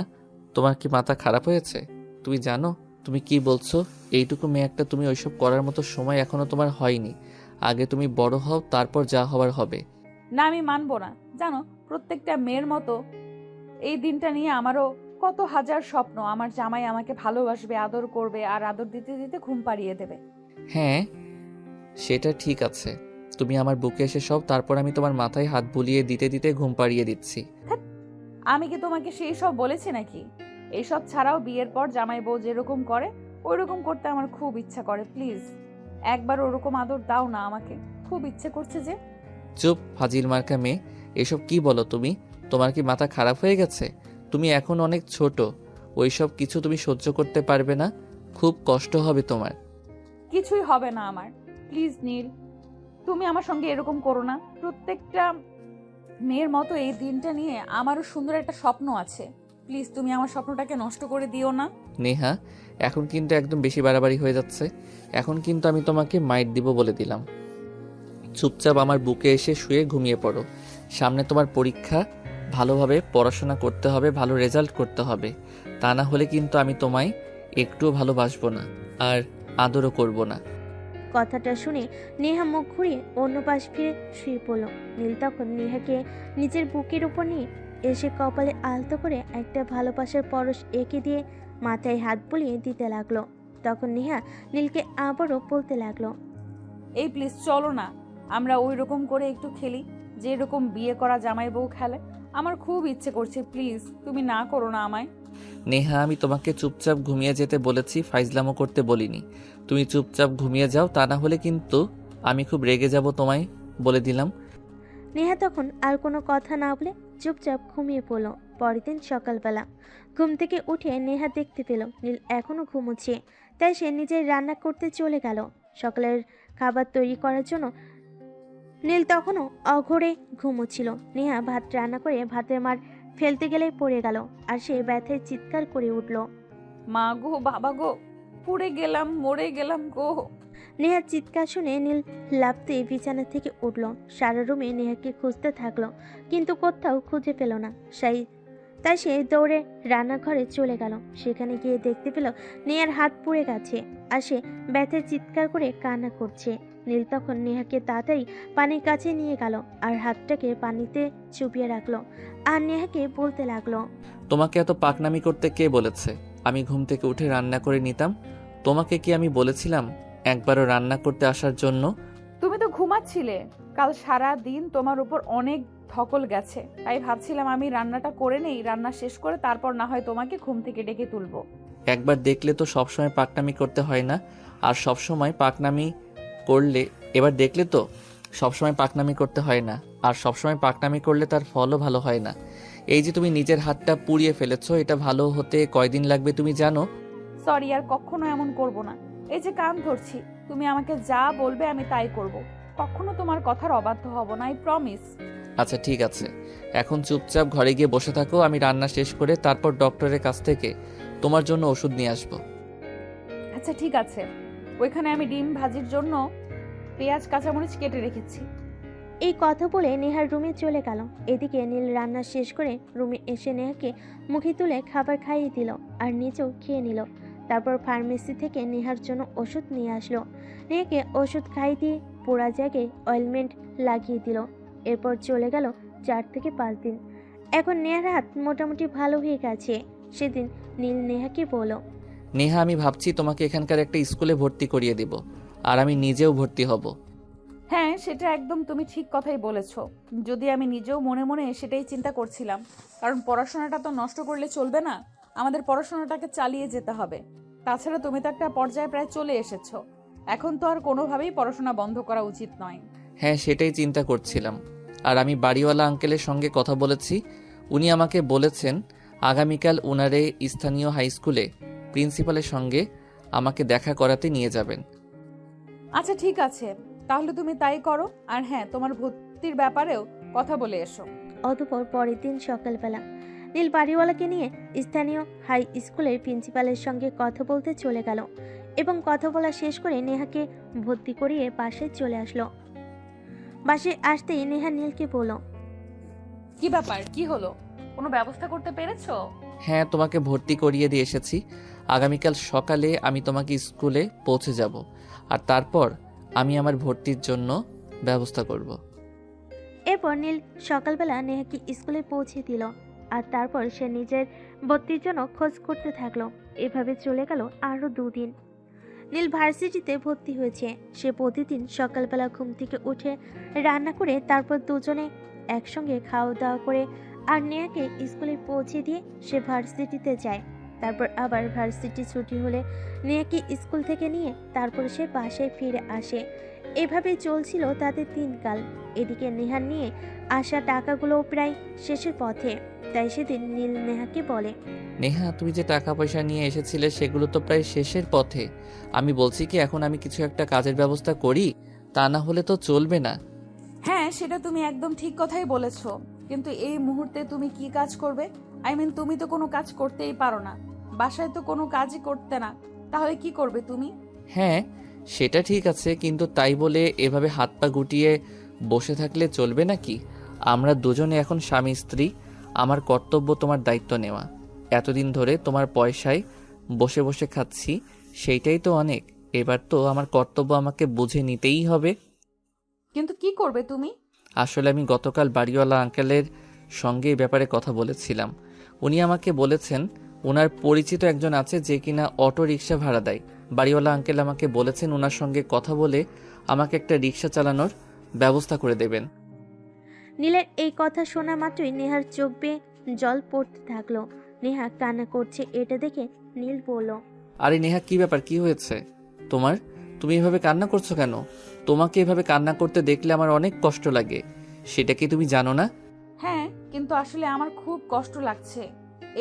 তোমার কি মাথা খারাপ হয়েছে? তুমি জানো তুমি কি বলছো? এইটুকু মেয়ে একটা, তুমি ওইসব করার মতো সময় এখনো তোমার হয়নি। আগে তুমি বড় হও, তারপর যা হওয়ার হবে। না, আমি মানবো না। জানো, প্রত্যেকটা মেয়ের মতো এই দিনটা নিয়ে আমারও কত হাজার স্বপ্ন। আমার জামাই আমাকে ভালোবাসবে, আদর করবে, আর আদর দিতে দিতে ঘুম পাড়িয়ে দেবে। হ্যাঁ, সেটা ঠিক আছে। তুমি আমার বুকে এসে সব, তারপর আমি তোমার মাথায় হাত বুলিয়ে দিতে দিতে ঘুম পাড়িয়ে দিচ্ছি। আমি কি তোমাকে সেই সব বলেছি নাকি? এইসব ছাড়াও বিয়ের পর জামাই বউ যেরকম করে ওইরকম করতে আমার খুব ইচ্ছা করে। প্লিজ একবার ওরকম আদর দাও না আমাকে, খুব ইচ্ছে করছে যে। চুপ, ফাজিল মার্কা মেয়ে। এসব কি বলো তুমি? তোমার কি মাথা খারাপ হয়ে গেছে? তুমি এখন অনেক ছোট, ওইসব কিছু তুমি সহ্য করতে পারবে না। খুব কষ্ট হবে তোমার। কিছুই হবে না আমার। প্লিজ নীল, তুমি আমার সঙ্গে এরকম করো না। প্রত্যেকটা মেয়ের মতো এই দিনটা নিয়ে আমারও সুন্দর একটা স্বপ্ন আছে। প্লিজ তুমি আমার স্বপ্নটাকে নষ্ট করে দিও না। নেহা, এখন কিন্তু একদম বেশি বাড়াবাড়ি হয়ে যাচ্ছে। এখন কিন্তু আমি তোমাকে মাইট দিব বলে দিলাম। চুপচাপ আমার বুকে এসে শুয়ে ঘুমিয়ে পড়ো। সামনে তোমার পরীক্ষা, ভালোভাবে পড়াশোনা করতে হবে, ভালো রেজাল্ট করতে হবে। তা না হলে কিন্তু আমি তোমায় একটুও ভালোবাসবো না, আর আদরও করব না। কথাটা শুনে নেহা মুখ ঘুরিয়ে অন্য পাশ ফিরে শুয়ে পড়ল। নীল তখন নেহাকে নিজের বুকের উপর নিয়ে এসে কপালে আলতো করে একটা ভালোবাসার পরশ এঁকে দিয়ে মাথায় হাত বুলিয়ে দিতে লাগলো। তখন নেহা নীলকে আবারও বলতে লাগলো, এই প্লিজ চলো না, আমরা ওই রকম করে একটু খেলি, যে রকম বিয়ে করা জামাই বউ খেলে। আমার খুব ইচ্ছে করছে, প্লিজ তুমি না করো না আমায়। নেহা, আমি তোমাকে চুপচাপ ঘুমিয়ে যেতে বলেছি, ফাইজলামো করতে বলিনি। তুমি চুপচাপ ঘুমিয়ে যাও, তা না হলে কিন্তু আমি খুব রেগে যাব, তোমায় বলে দিলাম। নেহা তখন আর কোনো কথা না বলে চুপচাপ ঘুমিয়ে পড়ল। পরের দিন সকালবেলা ঘুম থেকে উঠে নেহা দেখতে পেল নীল এখনো ঘুমোচ্ছে, তাই সে নিজের রান্না করতে চলে গেল। সকালের খাবার তৈরি করার জন্য নীল তখনও অঘোরে ঘুমোচ্ছিল। নেহা ভাত রান্না করে ভাতের মার ফেলতে গেলে পড়ে গেল, আর সে ব্যথায় চিৎকার করে উঠল। মা গো, বাবা গো, পুড়ে গেলাম, মরে গেলাম গো। নেহার চিৎকার শুনে নীল লাফতে বিছানা থেকে উঠল। সারা রুমে নেহাকে খুঁজতে থাকলো, কিন্তু কোথাও খুঁজে পেল না। তাই সে দৌড়ে রান্নাঘরে চলে গেল। সেখানে গিয়ে দেখতে পেল নেহার হাত পুড়ে গেছে, আর সে ব্যথায় চিৎকার করে কান্না করছে। নীল তখন নেহাকে তাড়াতাড়ি পানির কাছে নিয়ে গেল, আর হাতটাকে পানিতে চুপিয়ে রাখলো, আর নেহাকে বলতে লাগলো, তোমাকে এত পাকনামি করতে কে বলেছে? আমি ঘুম থেকে উঠে রান্না করে নিতাম। তোমাকে কি আমি বলেছিলাম একবারও রান্না করতে আসার জন্য? তুমি তো ঘুমাচ্ছিলে। কাল সারা দিন তোমার উপর অনেক ধকল গেছে, তাই ভাবছিলাম আমি রান্নাটা করে নেই, রান্না শেষ করে তারপর না হয় তোমাকে ঘুম থেকে ডেকে তুলবো। একবার দেখলে তো সবসময় পাকনামি করতে হয় না, আর সবসময় পাকনামি করলে এবার দেখলে তো সবসময় পাকনামি করতে হয় না, আর সবসময় পাকনামি করলে তার ফলও ভালো হয় না। এই যে তুমি নিজের হাতটা পুড়িয়ে ফেলেছো, এটা ভালো হতে কয়দিন লাগবে তুমি জানো? সরি, আর কখনো এমন করব না। এই যে কান ধরছি, তুমি আমাকে যা বলবে আমি তাই করব। কখনো তোমার কথার অবাধ্য হব না, আই প্রমিস। আচ্ছা ঠিক আছে, এখন চুপচাপ ঘরে গিয়ে বসে থাকো। আমি রান্না শেষ করে তারপর ডক্টরের কাছ থেকে তোমার জন্য ওষুধ নিয়ে আসবো। আচ্ছা ঠিক আছে, ওইখানে আমি ডিম ভাজির জন্য পেঁয়াজ কাঁচামরিচ কেটে রেখেছি। এই কথা বলে নেহার রুমে চলে গেল। এদিকে নীল রান্না শেষ করে রুমে এসে নেহাকে মুখে তুলে খাবার খাইয়ে দিল, আর নিজেও খেয়ে নিল। তারপর ফার্মেসি থেকে নেহার জন্য ওষুধ নিয়ে আসলো। নেহাকে ওষুধ খাই দিয়ে পোড়া জায়গায় অয়েলমেন্ট লাগিয়ে দিল। এরপর চলে গেল 4 থেকে 5 দিন। এখন নেহার হাত মোটামুটি ভালো হয়ে গেছে। সেদিন নীল নেহাকে বলল, নেহা, আমি ভাবছি তোমাকে এখানকার একটা স্কুলে ভর্তি করিয়ে দিব, আর আমি নিজেও ভর্তি হব। হ্যাঁ, সেটা একদম তুমি ঠিক কথাই বলেছ। যদি আমি নিজেও মনে মনে সেটাই চিন্তা করছিলাম, কারণ পড়াশোনাটা তো নষ্ট করলে চলবে না, আমাদের পড়াশোনাটাকে চালিয়ে যেতে হবে। তাছাড়া তুমি তো একটা পর্যায়ে প্রায় চলে এসেছো, এখন তো আর কোনোভাবেই পড়াশোনা বন্ধ করা উচিত নয়। হ্যাঁ, সেটাই চিন্তা করছিলাম। আর আমি বাড়িওয়ালা আঙ্কেলের সঙ্গে কথা বলেছি। উনি আমাকে বলেছেন আগামীকাল উনারে স্থানীয় হাই স্কুলে প্রিন্সিপালের সঙ্গে আমাকে দেখা করাতে নিয়ে যাবেন। আচ্ছা ঠিক আছে, তাহলে তুমি তাই করো। আর হ্যাঁ, তোমার ভর্তির ব্যাপারেও কথা বলে এসো। অতঃপর পরের দিন সকালবেলা নীল বাড়িওয়ালাকে নিয়ে স্থানীয় হাই স্কুলের প্রিন্সিপালের সঙ্গে কথা বলতে চলে গেল এবং কথা বলা শেষ করে নেহাকে ভর্তি করিয়ে বাসায় চলে আসলো। বাসায় আসতেই নেহা নীলকে বলল, কি ব্যাপার, কি হলো? কোনো ব্যবস্থা করতে পেরেছো? হ্যাঁ, তোমাকে ভর্তি করিয়ে দিয়ে এসেছি। আগামীকাল সকালে আমি তোমাকে স্কুলে পৌঁছে যাব, আর তারপর আমি আমার ভর্তির জন্য ব্যবস্থা করব। এরপর নীল সকালবেলা নেহাকে স্কুলে পৌঁছে দিল আর তারপর সে নিজের ভর্তির জন্য খোঁজ করতে থাকলো। এভাবে চলে গেল আরো 2 দিন। নীল ভার্সিটিতে ভর্তি হয়েছে। সে প্রতিদিন সকালবেলা ঘুম থেকে উঠে রান্না করে তারপর দুজনে একসঙ্গে খাওয়া দাওয়া করে আর নেহাকে স্কুলে পৌঁছে দিয়ে সে ভার্সিটিতে যায়। তারপর আবার ভার্সিটি ছুটি হলে নেহাকে স্কুল থেকে নিয়ে তারপর সে বাসায় ফিরে আসে। এভাবে চলছিল তাদের দিনকাল। এদিকে নেহার নিয়ে আসা টাকাগুলো প্রায় শেষের পথে। তাই সেদিন নীল নেহাকে বলে, নেহা, তুমি যে টাকা পয়সা নিয়ে এসেছিলে সেগুলো তো প্রায় শেষের পথে। আমি বলছি কি, এখন আমি কিছু একটা কাজের ব্যবস্থা করি, তা না হলে তো চলবে না। হ্যাঁ, সেটা তুমি একদম ঠিক কথাই বলেছো, কিন্তু এই মুহূর্তে তুমি কি কাজ করবে? তুমি তো কোনো কাজ করতেই পারো না, বাসায় তো কোনো কাজই করতে না, তাহলে কি করবে তুমি? হ্যাঁ, সেটা ঠিক আছে, কিন্তু তাই বলে এভাবে হাত পা গুটিয়ে বসে থাকলে চলবে নাকি? আমরা দুজনে এখন স্বামী স্ত্রী। আমার কর্তব্য তোমার দায়িত্ব নেওয়া। এতদিন ধরে তোমার পয়সায় বসে বসে খাচ্ছি, সেইটাই তো অনেক। এবার তো আমার কর্তব্য আমাকে বুঝে নিতেই হবে। কিন্তু কি করবে তুমি? আসলে আমি গতকাল বাড়িওয়ালা আঙ্কেলের সঙ্গে এই ব্যাপারে কথা বলেছিলাম। উনি আমাকে বলেছেন ওনার পরিচিত একজন আছে যে কিনা অটো রিক্সা ভাড়া দেয়। বাড়িওয়ালা আঙ্কেল আমাকে বলেছেন ওনার সঙ্গে কথা বলে আমাকে একটা রিক্সা চালানোর ব্যবস্থা করে দেবেন। নীলের এই কথা শোনা মাত্রই নেহার চোখ বেয়ে জল পড়তে থাকলো। নেহা কান্না করছে এটা দেখে নীল বলল, আরে নেহা, কি ব্যাপার, কি হয়েছে তোমার? তুমি এভাবে কান্না করছো কেন? তোমাকে এভাবে কান্না করতে দেখলে আমার অনেক কষ্ট লাগে, সেটা কি তুমি জানো না? হ্যাঁ, কিন্তু আসলে আমার খুব কষ্ট লাগছে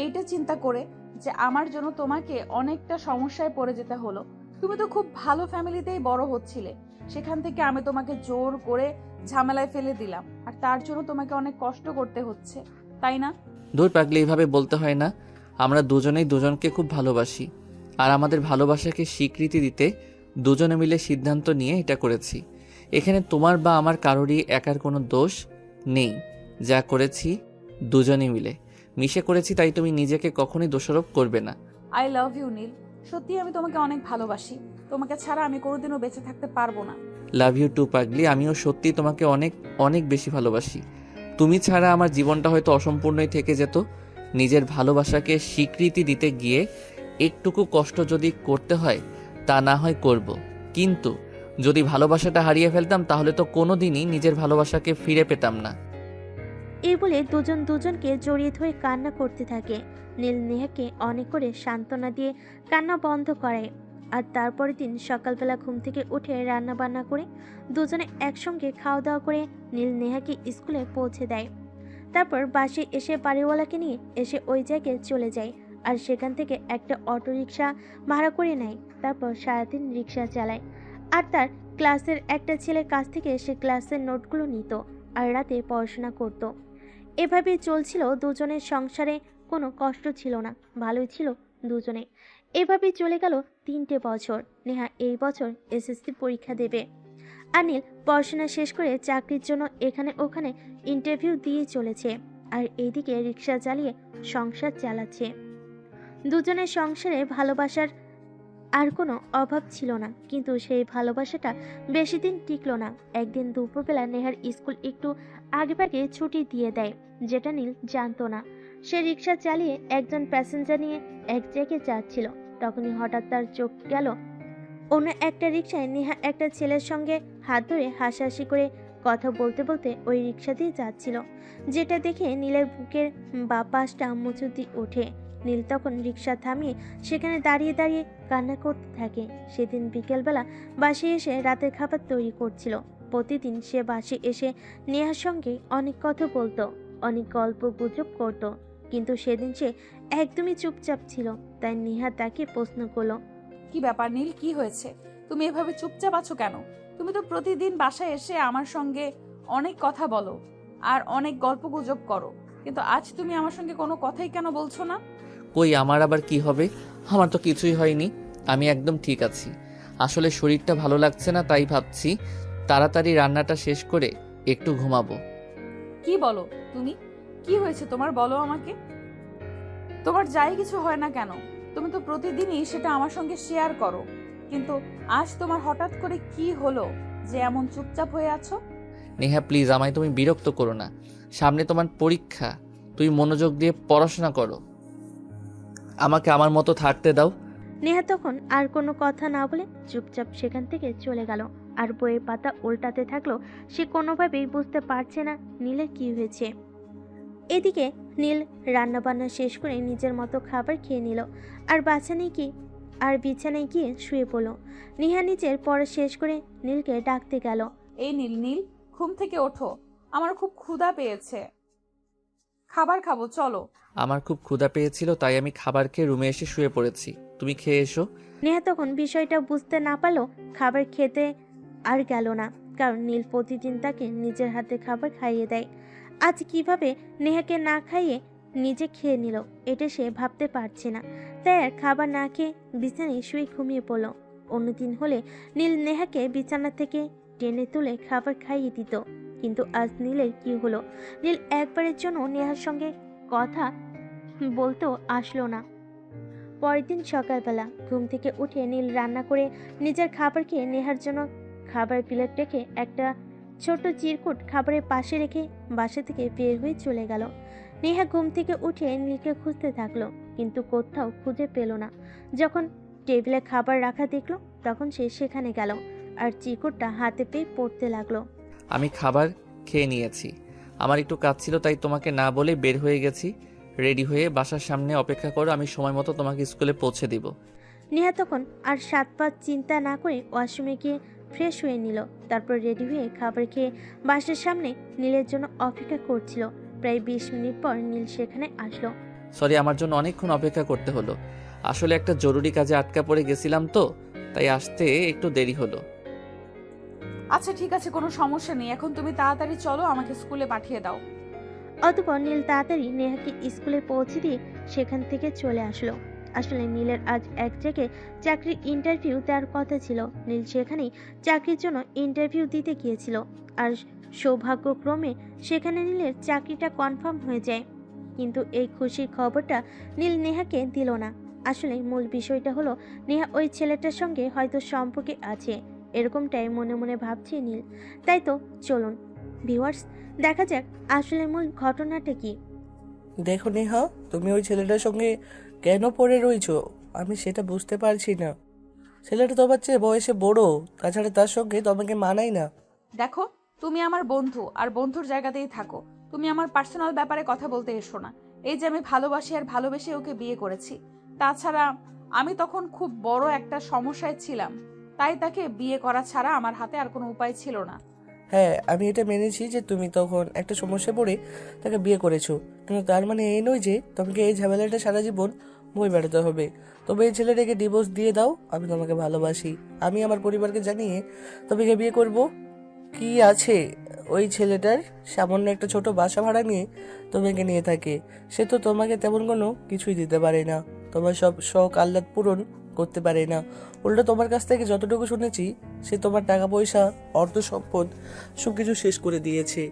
এইটা চিন্তা করে যে আমার জন্য তোমাকে অনেকটা সমস্যায় পড়ে যেতে হলো। তুমি তো খুব ভালো ফ্যামিলিতেই বড় হচ্ছিলে, সেখান থেকে আমি তোমাকে জোর করে ঝামেলায় ফেলে দিলাম, আর তার জন্য তোমাকে অনেক কষ্ট করতে হচ্ছে, তাই না? দূর পাগলি, এইভাবে বলতে হয় না। আমরা দুজনেই দুজনকে খুব ভালোবাসি, আর আমাদের ভালোবাসাকে স্বীকৃতি দিতে দুজনে মিলে সিদ্ধান্ত নিয়ে এটা করেছি। এখানে তোমার বা আমার কারোরই একার কোনো দোষ নেই। যা করেছি দুজনে মিলে মিশে করেছি, তাই তুমি নিজেকে কখনোই দোষারোপ করবে না। আই লাভ ইউ নীল, সত্যি আমি তোমাকে অনেক ভালোবাসি। তোমাকে ছাড়া আমি কোনোদিনও বেঁচে থাকতে পারবো না। লাভ ইউ টু পাগলি, আমিও সত্যি তোমাকে অনেক অনেক বেশি ভালোবাসি। তুমি ছাড়া আমার জীবনটা হয়তো অসম্পূর্ণই থেকে যেত। নিজের ভালোবাসাকে স্বীকৃতি দিতে গিয়ে একটুকু কষ্ট যদি করতে হয় তা না হয় করব, কিন্তু যদি ভালোবাসাটা হারিয়ে ফেলতাম তাহলে তো কোনোদিনই নিজের ভালোবাসাকে ফিরে পেতাম না। এই বলে দুজন দুজনকে জড়িয়ে ধরে কান্না করতে থাকে। নীল নেহাকে অনেক করে সান্ত্বনা দিয়ে কান্না বন্ধ করায়। আর তারপরের দিন সকালবেলা ঘুম থেকে উঠে রান্না বান্না করে দুজনে একসঙ্গে খাওয়া দাওয়া করে নীল নেহাকে স্কুলে পৌঁছে দেয়। তারপর বাসে এসে বাড়িওয়ালাকে নিয়ে এসে ওই জায়গায় চলে যায় আর সেখান থেকে একটা অটো রিক্সা ভাড়া করে নেয়। তারপর সারাদিন রিক্সা চালায় আর তার ক্লাসের একটা ছেলের কাছ থেকে সে ক্লাসের নোটগুলো নিত আর রাতে পড়াশোনা করত। এভাবেই চলছিল দুজনের সংসারে, কোনো কষ্ট ছিল না, ভালোই ছিল দুজনে। এভাবেই চলে গেল 3টে বছর। নেহা এই বছর এসএসসি পরীক্ষা দেবে, অনিল পড়াশোনা শেষ করে চাকরির জন্য এখানে ওখানে ইন্টারভিউ দিয়ে চলেছে আর এইদিকে রিক্সা চালিয়ে সংসার চালাচ্ছে। দুজনের সংসারে ভালোবাসার আর কোনো অভাব ছিল না, কিন্তু সেই ভালোবাসাটা বেশি দিন টিকলো না। একদিন দুপুরবেলা নেহার স্কুল একটু আগেভাগে ছুটি দিয়ে দেয়, যেটা নীল জানতো না। সে রিক্সা চালিয়ে একজন প্যাসেঞ্জার নিয়ে এক জায়গায় যাচ্ছিল। তখনই হঠাৎ তার চোখ গেল অন্য একটা রিক্সায় নেহা একটা ছেলের সঙ্গে হাত ধরে হাসাহাসি করে কথা বলতে বলতে ওই রিক্সা দিয়ে যাচ্ছিল, যেটা দেখে নীলের বুকের বা পাশটা মুচুতি ওঠে। নীল তখন রিক্সা থামিয়ে সেখানে দাঁড়িয়ে দাঁড়িয়ে কান্না করতে থাকে। সেদিন বিকেলবেলা বাসে এসে রাতের খাবার তৈরি করছিল। প্রতিদিন সে বাসে এসে নেহার সঙ্গে অনেক কথা বলতো, অনেক গল্প গুজব করত, কিন্তু সেদিন সে একদমই চুপচাপ ছিল। তাই নেহা তাকে প্রশ্ন করলো, কি ব্যাপার নীল, কি হয়েছে? তুমি এভাবে চুপচাপ আছো কেন? তুমি তো প্রতিদিন বাসায় এসে আমার সঙ্গে অনেক কথা বলো আর অনেক গল্প গুজব করো, কিন্তু আজ তুমি আমার সঙ্গে কোনো কথাই কেন বলছো না? কই আমার আবার কি হবে? আমার তো কিছুই হয়নি, আমি একদম ঠিক আছি। আসলে শরীরটা ভালো লাগছে না, তাই ভাবছি তাড়াতাড়ি রান্নাটা শেষ করে একটু ঘুমাবো। কি বলো তুমি? কি হয়েছে তোমার, বলো আমাকে। তোমার যাই কিছু হয় না কেন, তুমি তো প্রতিদিনই সেটা আমার সঙ্গে শেয়ার করো, কিন্তু আজ তোমার হঠাৎ করে কি হলো যে এমন চুপচাপ হয়ে আছো? নেহা প্লিজ, আমায় তুমি বিরক্ত করো না। সামনে তোমার পরীক্ষা, তুই মনোযোগ দিয়ে পড়াশোনা করো, আমাকে আমার মতো থাকতে দাও। নেহা তখন আর কোনো কথা না বলে চুপচাপ সেখান থেকে চলে গেল। আর বইয়ের পাতা উল্টাতে থাকলো। সে কোনোভাবেই বুঝতে পারছে না নীলের কি হয়েছে। এদিকে নীল রান্নাবান্না শেষ করে নিজের মতো খাবার খেয়ে নিল আর বিছানায় গিয়ে শুয়ে পড়ল। নেহা নিজের পড়া শেষ করে নীলকে ডাকতে গেল। এই নীল, নীল, ঘুম থেকে ওঠো, আমার খুব ক্ষুধা পেয়েছে, খাবার খাবো, চলো। আমার খুব ক্ষুধা পেয়েছিল, তাই আমি খাবার খেয়ে রুমে এসে শুয়ে পড়েছি, তুমি খেয়ে এসো। নেহা তখন বিষয়টা বুঝতে না পারলো খাবার খেতে আর গেল না, কারণ নীল প্রতিদিন তাকে নিজের হাতে খাবার খাইয়ে দেয়। আজ কিভাবে নেহাকে না খাইয়ে নিজে খেয়ে নিল, এটা সে ভাবতে পারছে না। তাই আর খাবার না খেয়ে বিছানায় শুয়ে ঘুমিয়ে পড়ল। অন্যদিন হলে নীল নেহাকে বিছানা থেকে টেনে তুলে খাবার খাইয়ে দিত, কিন্তু আজ নীলের কি হলো? নীল একবারের জন্য নেহার সঙ্গে কথা বলতেও আসলো না। পরের দিন সকালবেলা ঘুম থেকে উঠে নীল রান্না করে নিজের খাবার খেয়ে নেহার জন্য খাবার প্লেট রেখে একটা ছোট চিরকুট খাবারের পাশে রেখে বাসা থেকে বের হয়ে চলে গেল। নেহা ঘুম থেকে উঠে নীলকে খুঁজতে থাকলো, কিন্তু কোথাও খুঁজে পেল না। যখন টেবিলে খাবার রাখা দেখলো, তখন সে সেখানে গেল আর চিরকুটটা হাতে পেয়ে পড়তে লাগলো। আমি খাবার খেয়ে নিয়েছি, আমার একটু কাজ ছিল, তাই তোমাকে না বলে বের হয়ে গেছি। রেডি হয়ে বাসার সামনে অপেক্ষা করো, আমি সময় মতো তোমাকে স্কুলে পৌঁছে দিব। নেহা তখন আর 7 চিন্তা না করে ওয়াশরুমে গিয়ে ফ্রেশ হয়ে নিল। তারপর রেডি হয়ে খাবার খেয়ে বাসার সামনে নীলের জন্য অপেক্ষা করছিল। প্রায় 20 মিনিট পর নীল সেখানে আসলো। সরি, আমার জন্য অনেকক্ষণ অপেক্ষা করতে হলো, আসলে একটা জরুরি কাজে আটকা পড়ে গেছিলাম তো, তাই আসতে একটু দেরি হলো। আচ্ছা ঠিক আছে, কোনো সমস্যা নেই, এখন তুমি তাড়াতাড়ি চলো, আমাকে স্কুলে পাঠিয়ে দাও। অতঃপর নীল তাড়াতাড়ি নেহাকে স্কুলে পৌঁছে দিয়ে সেখান থেকে চলে আসলো। আসলে নীলের আজ এক জায়গায় চাকরির ইন্টারভিউ দেওয়ার কথা ছিল। নীল সেখানেই চাকরির জন্য ইন্টারভিউ দিতে গিয়েছিল, আর সৌভাগ্যক্রমে সেখানে নীলের চাকরিটা কনফার্ম হয়ে যায়। কিন্তু এই খুশির খবরটা নীল নেহাকে দিল না। আসলে মূল বিষয়টা হলো নেহা ওই ছেলেটার সঙ্গে হয়তো সম্পর্কে আছে, এরকমটাই মনে মনে ভাবছে নীল। তাই তো চলুন ভিউয়ার্স, দেখা যাক আসলে মূল ঘটনাটা কি। দেখো নেহা, তুমি ওই ছেলেটার সঙ্গে কেন পড়ে রইছো আমি সেটা বুঝতে পারছি না। ছেলেটা তোমার চেয়ে বয়সে বড়, তাছাড়া তার সঙ্গে তোমাকে মানায় না। দেখো, তুমি আমার বন্ধু, আর বন্ধুর জায়গাতেই থাকো, তুমি আমার পার্সোনাল ব্যাপারে কথা বলতে এসো না। এই যে আমি ভালোবাসি আর ভালোবেসে ওকে বিয়ে করেছি, তাছাড়া আমি তখন খুব বড় একটা সমস্যায় ছিলাম, তাই তাকে বিয়ে করা ছাড়া আমার হাতে আর কোনো উপায় ছিল না। হ্যাঁ, আমি এটা মেনেছি যে তুমি তখন একটা সমস্যা পড়ে তাকে বিয়ে করেছো, কিন্তু তার মানে এই নয় যে তোমাকে এই ঝামেলাটা সারা জীবন বই বেড়াতে হবে। তবে এই ছেলেটাকে ডিভোর্স দিয়ে দাও, আমি তোমাকে ভালোবাসি, আমি আমার পরিবারকে জানিয়ে তোমাকে বিয়ে করব। কি আছে ওই ছেলেটার? সামান্য একটা ছোট বাসা ভাড়া নিয়ে তোমাকে নিয়ে থাকে। সে তো তোমাকে তেমন কোনো কিছুই দিতে পারে না, তোমার সব শখ আহ্লাদ পূরণ করতে পারে না। উল্টো তোমার কাছ থেকে যতটুকু শুনেছি, সে তোমার টাকা পয়সা, অর্থ সম্পদ সবকিছু শেষ করে দিয়েছে।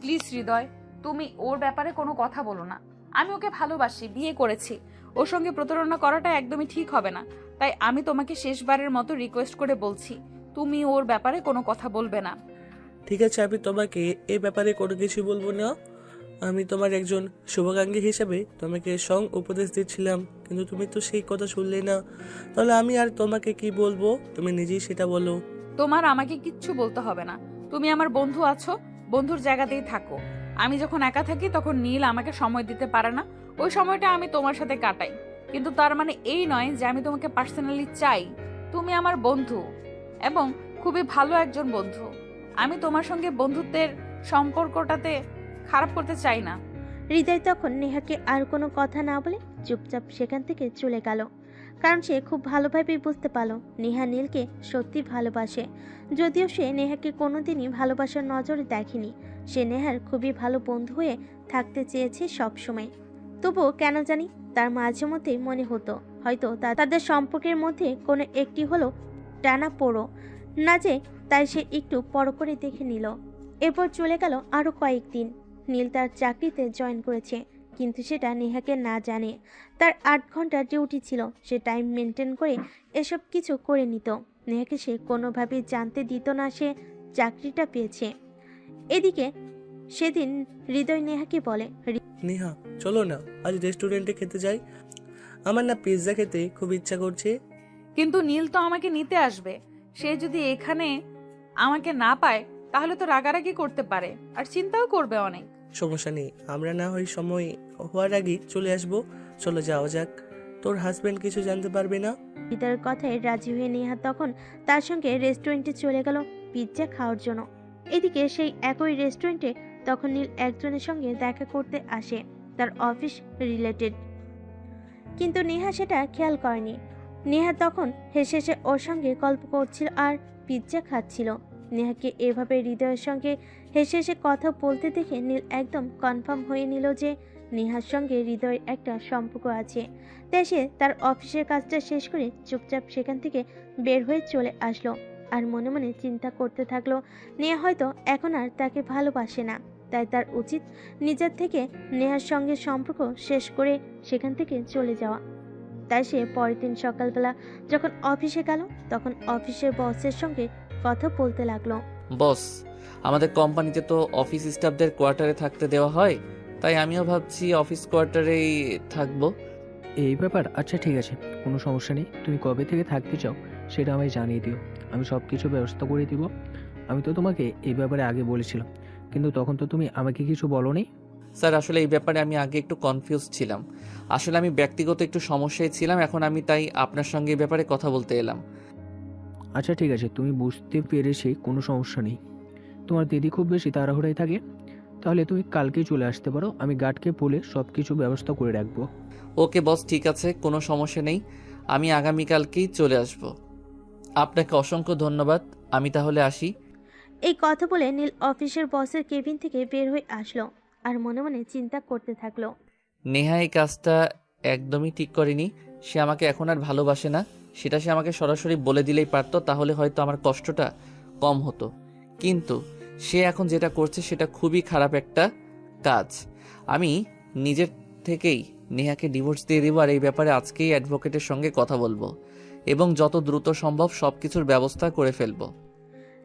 প্লিজ হৃদয়, তুমি ওর ব্যাপারে কোনো কথা বলো না। আমি ওকে ভালোবাসি, বিয়ে করেছি, ওর সঙ্গে প্রতারণা করাটা একদমই ঠিক হবে না। তাই আমি তোমাকে শেষবারের মতো রিকোয়েস্ট করে বলছি, তুমি ওর ব্যাপারে কোনো কথা বলবে না। ঠিক আছে, আমি তোমাকে এ ব্যাপারে কোনো কিছু বলবো না। আমি তোমার একজন শুভাকাঙ্ক্ষী হিসেবে তোমাকে উপদেশ দিচ্ছিলাম, কিন্তু তুমি তো সেই কথা শুনলে না। তাহলে আমি আর তোমাকে কি বলবো, তুমি নিজেই সেটা বলো। তোমার আমাকে কিচ্ছু বলতে হবে না। তুমি আমার বন্ধু আছো, বন্ধুর জায়গাতেই থাকো। আমি যখন একা থাকি তখন নীল আমাকে সময় দিতে পারে না, ওই সময়টা আমি তোমার সাথে কাটাই। কিন্তু তার মানে এই নয় যে আমি তোমাকে পার্সোনালি চাই। তুমি আমার বন্ধু এবং খুবই ভালো একজন বন্ধু। আমি তোমার সঙ্গে বন্ধুত্বের সম্পর্কটাতে খারাপ করতে চাই না। হৃদয় তখন নেহাকে আর কোনো কথা না বলে চুপচাপ সেখান থেকে চলে গেল, কারণ সে খুব ভালোভাবেই বুঝতে পারল নেহা নীলকে সত্যি ভালোবাসে। যদিও সে নেহাকে কোনোদিনই ভালোবাসার নজরে দেখেনি, সে নেহার খুবই ভালো বন্ধু হয়ে থাকতে চেয়েছে সবসময়। তবুও কেন জানি তার মাঝে মধ্যেই মনে হতো হয়তো তাদের সম্পর্কের মধ্যে কোনো একটি হলো টানা পোড়ো না, যে তাই সে একটু পর করে দেখে নিল। এরপর চলে গেল আরও কয়েকদিন। নীল তার চাকরিতে জয়েন করেছে, কিন্তু সেটা নেহাকে না জানে। তার 8 ঘন্টা ডিউটি ছিল, সে টাইম মেনটেন করে এসব কিছু করে নিত। নেহাকে সে কোনোভাবেই জানতে দিত না সে চাকরিটা পেয়েছে। এদিকে সেদিন হৃদয় নেহাকে বলে, নেহা চলো না, আজ রেস্টুরেন্টে খেতে যাই। আমার না পিৎজা খেতে খুব ইচ্ছা করছে। কিন্তু নীল তো আমাকে নিতে আসবে, সে যদি এখানে আমাকে না পায় তাহলে তো রাগারাগি করতে পারে আর চিন্তাও করবে অনেক। সমস্যা নেই, আমরা না হয় সময় হওয়ার আগে চলে আসবো। চলো যাওয়া যাক, তোর হাজবেন্ড কিছু জানতে পারবে না। হৃদয়ের কথায় রাজি হয়ে নেহা তখন তার সঙ্গে রেস্টুরেন্টে চলে গেল পিৎজা খাওয়ার জন্য। এদিকে সেই একই রেস্টুরেন্টে তখন নীল একজনের সঙ্গে দেখা করতে আসে, তার অফিস রিলেটেড। কিন্তু নেহা সেটা খেয়াল করেনি। নেহা তখন হেসে হেসে ওর সঙ্গে গল্প করছিল আর পিৎজা খাচ্ছিল। নেহাকে এভাবে হৃদয়ের সঙ্গে হেসে হেসে কথা বলতে দেখে নীল একদম কনফার্ম হয়ে নিল যে নেহার সঙ্গে হৃদয়ের একটা সম্পর্ক আছে। তাই সে তার অফিসের কাজটা শেষ করে চুপচাপ সেখান থেকে বের হয়ে চলে আসলো আর মনে মনে চিন্তা করতে থাকলো নেহা হয়তো এখন আর তাকে ভালোবাসে না, তাই তার উচিত নিজের থেকে নেহার সঙ্গে সম্পর্ক শেষ করে সেখান থেকে চলে যাওয়া। তাই সে পরের দিন সকালবেলা যখন অফিসে গেল তখন অফিসের বসের সঙ্গে কথা বলতে লাগলো। বস, আমাদের কোম্পানিতে তো অফিস স্টাফদের কোয়ার্টারে থাকতে দেওয়া হয়, তাই আমিও ভাবছি অফিস কোয়ার্টারেই থাকবো। এই ব্যাপার, আচ্ছা ঠিক আছে, কোনো সমস্যা নেই। তুমি কবে থেকে থাকতে চাও সেটা আমায় জানিয়ে দিও, আমি সব কিছু ব্যবস্থা করে দিব। আমি তো তোমাকে এই ব্যাপারে আগে বলেছিলাম, কিন্তু তখন তো তুমি আমাকে কিছু বলোনি। স্যার, আসলে এই ব্যাপারে আমি আগে একটু কনফিউজ ছিলাম। আসলে আমি ব্যক্তিগত একটু সমস্যায় ছিলাম, এখন আমি তাই আপনার সঙ্গে এই ব্যাপারে কথা বলতে এলাম। আচ্ছা ঠিক আছে, তুমি বুঝতে পেরেছি, কোনো সমস্যা নেই। তোমার দিদি খুব বেশি তাড়াহুড়াই থাকে, তাহলে তুমি কালকেই চলে আসতে পারো, আমি গার্ডকে বলে সব কিছু ব্যবস্থা করে রাখবো। ওকে বস, ঠিক আছে, কোনো সমস্যা নেই, আমি আগামীকালকেই চলে আসব। আপনাকে অসংখ্য ধন্যবাদ, আমি তাহলে আসি। এই কথা বলে নীল অফিসের বসের কেবিন থেকে বের হয়ে আসলো আর মনে মনে চিন্তা করতে থাকলো। নেহা এই কাজটা একদমই ঠিক করেনি। সে আমাকে এখন আর ভালোবাসে না, সেটা সে আমাকে সরাসরি বলে দিলেই পারতো, তাহলে হয়তো আমার কষ্টটা কম হতো। কিন্তু সে এখন যেটা করছে সেটা খুবই খারাপ একটা কাজ। আমি নিজের থেকেই নেহাকে ডিভোর্স দিয়ে দেবো, আর এই ব্যাপারে আজকেই অ্যাডভোকেটের সঙ্গে কথা বলবো এবং যত দ্রুত সম্ভব সব কিছুর ব্যবস্থা করে ফেলবো।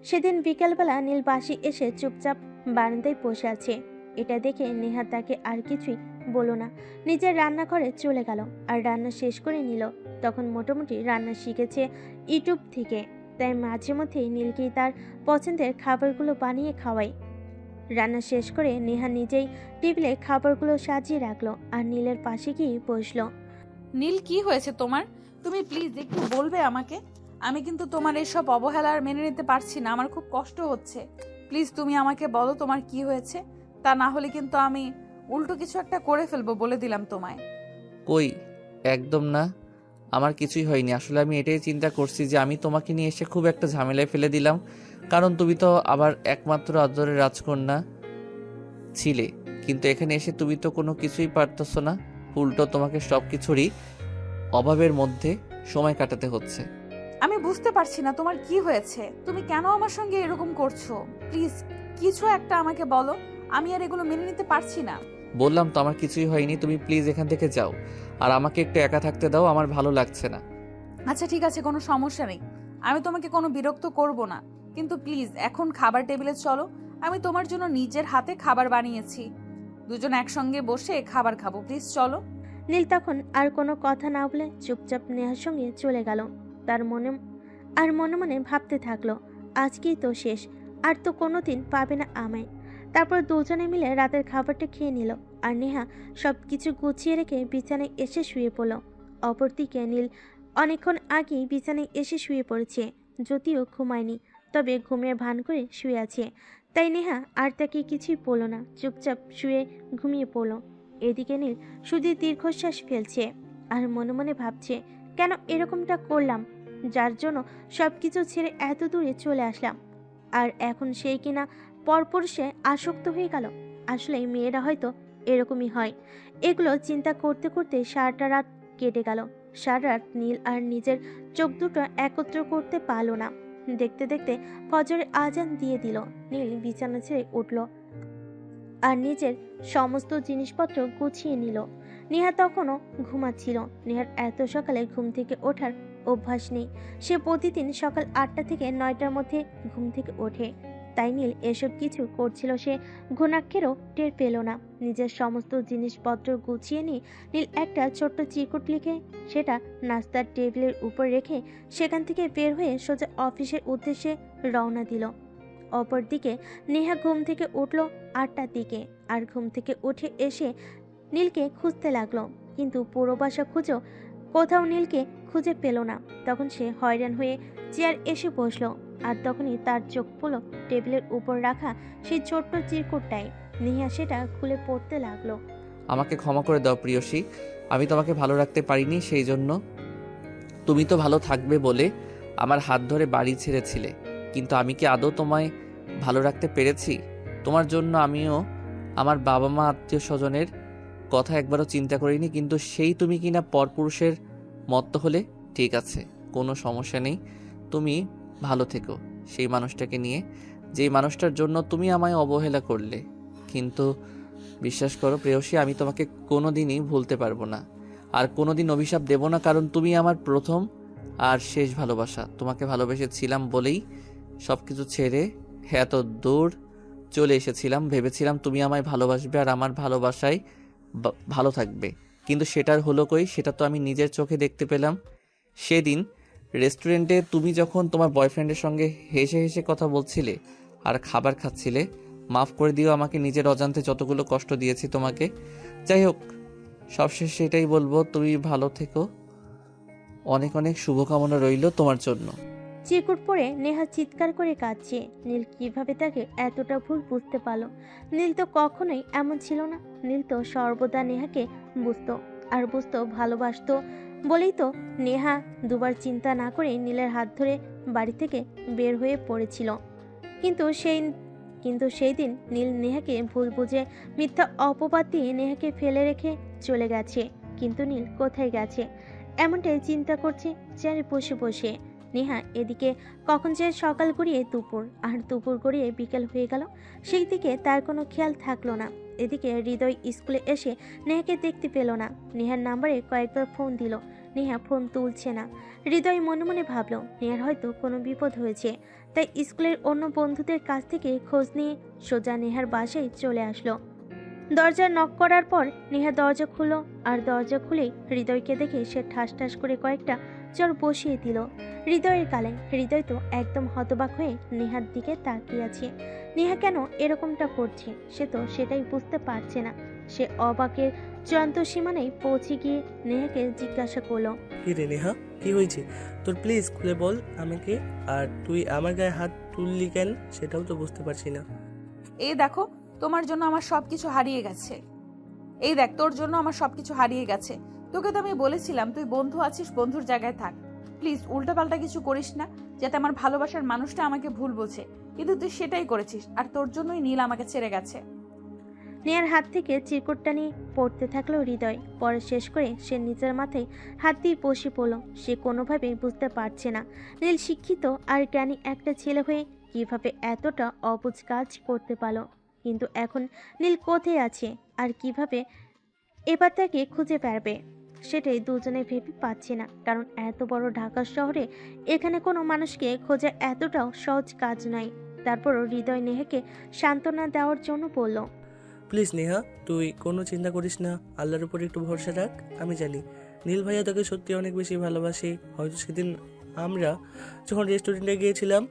সেদিন বিকেলবেলা নীল বাসি এসে চুপচাপ বারান্দায় বসে আছে। এটা দেখে নেহা তাকে আর কিছুই বলো না, নিজের রান্নাঘরে চলে গেল আর রান্না শেষ করে নিল। তখন মোটামুটি রান্না শিখেছে ইউটিউব থেকে, তাই মাঝে মধ্যেই নীলকেই তার পছন্দের খাবারগুলো বানিয়ে খাওয়ায়। রান্না শেষ করে নেহা নিজেই টেবিলে খাবারগুলো সাজিয়ে রাখলো আর নীলের পাশে গিয়ে বসলো। নীল, কি হয়েছে তোমার? তুমি প্লিজ একটু বলবে আমাকে? আমি কিন্তু তোমার এসব অবহেলার মেনে নিতে পারছি না, আমার খুব কষ্ট হচ্ছে। প্লিজ তুমি আমাকে বলো তোমার কি হয়েছে, তা না হলে কিন্তু আমি উল্টো কিছু একটা করে ফেলবো, বলে দিলাম তোমায়। কই, একদম না, আমার কিছুই হয়নি। আসলে আমি এটাই চিন্তা করছি যে আমি তোমাকে নিয়ে এসে খুব একটা ঝামেলায় ফেলে দিলাম, কারণ তুমি তো আবার একমাত্র আদরের রাজকন্যা ছিলে, কিন্তু এখানে এসে তুমি তো কোনো কিছুই পারতেছো না, উল্টো তোমাকে সব কিছুরই অভাবের মধ্যে সময় কাটাতে হচ্ছে। আমি বুঝতে পারছি না তোমার কি হয়েছে, তুমি কেন আমার সঙ্গে এরকম করছো? প্লিজ কিছু একটা আমাকে বলো, আমি আর এগুলো মেনে নিতে পারছি না। বললাম তো আমার কিছুই হয়নি, তুমি প্লিজ এখান থেকে যাও আর আমাকে একটু একা থাকতে দাও, আমার ভালো লাগছে না। আচ্ছা ঠিক আছে, কোনো সমস্যা নেই, আমি তোমাকে কোনো বিরক্ত করব না, কিন্তু প্লিজ এখন খাবার টেবিলে চলো। আমি তোমার জন্য নিজের হাতে খাবার বানিয়েছি, দুজন একসঙ্গে বসে খাবার খাবো, প্লিজ চলো। নীল তখন আর কোনো কথা না বলে চুপচাপ নেহার সঙ্গে চলে গেল। তার মনে মনে মনে ভাবতে থাকলো, আজকেই তো শেষ, আর তো কোনোদিন পাবে না আমায়। তারপর দুজনে মিলে রাতের খাবারটা খেয়ে নিল, আর নেহা সব কিছু গুছিয়ে রেখে বিছানায় এসে শুয়ে পড়ল। অপরদিকে নীল অনেকক্ষণ আগেই বিছানায় এসে শুয়ে পড়েছে, যদিও ঘুমায়নি, তবে ঘুমের ভান করে শুয়ে আছে। তাই নেহা আর তাকে কিছুই বলল না, চুপচাপ শুয়ে ঘুমিয়ে পড়ল। এদিকে নীল শুধু দীর্ঘশ্বাস ফেলছে আর মনে মনে ভাবছে, কেন এরকমটা করলাম, যার জন্য সব কিছু ছেড়ে এত দূরে চলে আসলাম, আর এখন সেই কিনা পরপুরুষে আসক্ত হয়ে গেল। আসলে মেয়েরা হয়তো এরকমই হয়। এগুলো চিন্তা করতে করতে সারাটা রাত কেটে গেল। সারা রাত নীল আর নিজের চোখ দুটো একত্র করতে পারল না। দেখতে দেখতে ফজরের আজান দিয়ে দিল। নীল বিছানা ছেড়ে উঠল আর নিজের সমস্ত জিনিসপত্র গুছিয়ে নিল। নেহা তখনও ঘুমাচ্ছিল। নেহার এত সকালে ঘুম থেকে ওঠার অভ্যাস নেই। সে প্রতিদিন সকাল 8টা থেকে 9টার মধ্যে ঘুম থেকে ওঠে। তাই নীল এসব কিছু করছিল সে ঘুণাক্ষেরও টের পেল না। নিজের সমস্ত জিনিসপত্র গুছিয়ে নিয়ে নীল একটা ছোট্ট চিরকুট লিখে সেটা নাস্তার টেবিলের উপর রেখে সেখান থেকে বের হয়ে সোজা অফিসের উদ্দেশ্যে রওনা দিল। অপরদিকে নেহা ঘুম থেকে উঠল 8টার দিকে, আর ঘুম থেকে উঠে এসে নীলকে খুঁজতে লাগলো, কিন্তু পুরো বাসা খুঁজেও কোথাও নীলকে খুঁজে পেল না। তখন সে হয়রান হয়ে চেয়ার এসে বসলো, আর তখনই তার চোখ পড়ল টেবিলের উপর রাখা সেই ছোট্ট চিরকুটটায়। নেহা সেটা খুলে পড়তে লাগলো। আমাকে ক্ষমা করে দাও প্রিয়সী, আমি তোমাকে ভালো রাখতে পারিনি, সেই জন্য। তুমি তো ভালো থাকবে বলে আমার হাত ধরে বাড়ি ছেড়েছিলে, কিন্তু আমি কি আদৌ তোমায় ভালো রাখতে পেরেছি? তোমার জন্য আমিও আমার বাবা মা আত্মীয় স্বজনের কথা একবারও চিন্তা করিনি, কিন্তু সেই তুমি কিনা পরপুরুষের মত্ত হলে। ঠিক আছে, কোনো সমস্যা নেই, তুমি ভালো থেকো সেই মানুষটাকে নিয়ে, যেই মানুষটার জন্য তুমি আমায় অবহেলা করলে। কিন্তু বিশ্বাস করো প্রেয়সী, আমি তোমাকে কোনোদিনই ভুলতে পারবো না, আর কোনোদিন অভিশাপ দেব না, কারণ তুমি আমার প্রথম আর শেষ ভালোবাসা। তোমাকে ভালোবেসেছিলাম বলেই সব কিছু ছেড়ে এত দূর চলে এসেছিলাম। ভেবেছিলাম তুমি আমায় ভালোবাসবে আর আমার ভালোবাসায় ভালো থাকবে, কিন্তু সেটার হলো কই? সেটা তো আমি নিজের চোখে দেখতে পেলাম সেদিন রেস্টুরেন্টে, তুমি যখন তোমার বয়ফ্রেন্ডের সঙ্গে হেসে হেসে কথা বলছিলে আর খাবার খাচ্ছিলে। মাফ করে দিও আমাকে, নিজের অজান্তে যতগুলো কষ্ট দিয়েছি তোমাকে। যাই হোক, সবশেষে এটাই বলবো, তুমি ভালো থেকো। অনেক অনেক শুভকামনা রইল তোমার জন্য। চিরকুট পরে নেহা চিৎকার করে কাঁদছে। নীল কিভাবে তাকে এতটা ভুল বুঝতে পারলো? নীল তো কখনোই এমন ছিল না। নীল তো সর্বদা নেহাকে বুঝতো, আর বুঝতো ভালোবাসতো বলেই তো নেহা দুবার চিন্তা না করে নীলের হাত ধরে বাড়ি থেকে বের হয়ে পড়েছিল। কিন্তু সেই দিন নীল নেহাকে ভুল বুঝে মিথ্যা অপবাদ দিয়ে নেহাকে ফেলে রেখে চলে গেছে। কিন্তু নীল কোথায় গেছে এমনটাই চিন্তা করছে চেয়ারে বসে বসে। নেহা এদিকে কখন যে সকাল গড়িয়ে দুপুর, আর দুপুর গড়িয়ে বিকেল হয়ে গেল, সেই দিকে তার কোনো খেয়াল থাকলো না। এদিকে হৃদয় স্কুলে এসে নেহাকে দেখতে পেল না। নেহার নাম্বারে কয়েকবার ফোন দিল, নেহা ফোন তুলছে না। হৃদয় মনে মনে ভাবলো নেহার হয়তো কোনো বিপদ হয়েছে, তাই স্কুলের অন্য বন্ধুদের কাছ থেকে খোঁজ নিয়ে সোজা নেহার বাসায় চলে আসলো। দরজা নক করার পর নেহা দরজা খুলল, আর দরজা খুলেই হৃদয়কে দেখে সে ঠাস ঠাস করে কয়েকটা চর বসিয়ে দিল হৃদয়ের গালে। হৃদয় তো একদম হতবাক হয়ে নেহার দিকে তাকিয়ে আছে। নেহা কেন এরকমটা করছে সে তো সেটাই বুঝতে পারছে না। সে অবাকের চূড়ান্ত সীমানায় পৌঁছে গিয়ে নেহাকে জিজ্ঞাসা করলো, কি রে নেহা, কি হয়েছে তোর? প্লিজ খুলে বল আমাকে। আর তুই আমার গায়ে হাত তুললি কেন সেটাও তো বুঝতে পারছি না। এই দেখো, তোমার জন্য আমার সবকিছু হারিয়ে গেছে। এই দেখ, তোর জন্য আমার সবকিছু হারিয়ে গেছে। তোকে তো আমি বলেছিলাম তুই বন্ধু আছিস, বন্ধুর জায়গায় থাক। প্লিজ উল্টাপাল্টা কিছু করিস না, যাতে আমার ভালোবাসার মানুষটা আমাকে ভুল বোঝে। কিন্তু তুই সেটাই করেছিস, আর তোর জন্যই নীল আমাকে ছেড়ে গেছে। নেহার হাত থেকে চিরকুটটা নিয়ে পড়তে থাকলো হৃদয়। পরে শেষ করে সে নিজের মাথায় হাত দিয়ে বসে পড়ল। সে কোনোভাবেই বুঝতে পারছে না নীল শিক্ষিত আর জ্ঞানী একটা ছেলে হয়ে কিভাবে এতটা অবুঝ কাজ করতে পারলো। কিন্তু এখন নীল কোথায় আছে আর কিভাবে এবার তাকে খুঁজে পাবে? সেটাই দুজনে ভেবে পাচ্ছি না, কারণ এত বড় ঢাকা শহরে এখানে কোনো মানুষকে খোঁজা এতটাও সহজ কাজ নয়। তারপরও হৃদয় নেহাকে সান্ত্বনা দেওয়ার জন্য বলল, প্লিজ নেহা, তুই কোনো চিন্তা করিস না, আল্লাহর উপর একটু ভরসা রাখ। আমি জানি নীল ভাইয়া তোকে সত্যি অনেক বেশি ভালোবাসে। হয়তো সেদিন আমরা যখন রেস্টুরেন্টে গিয়েছিলাম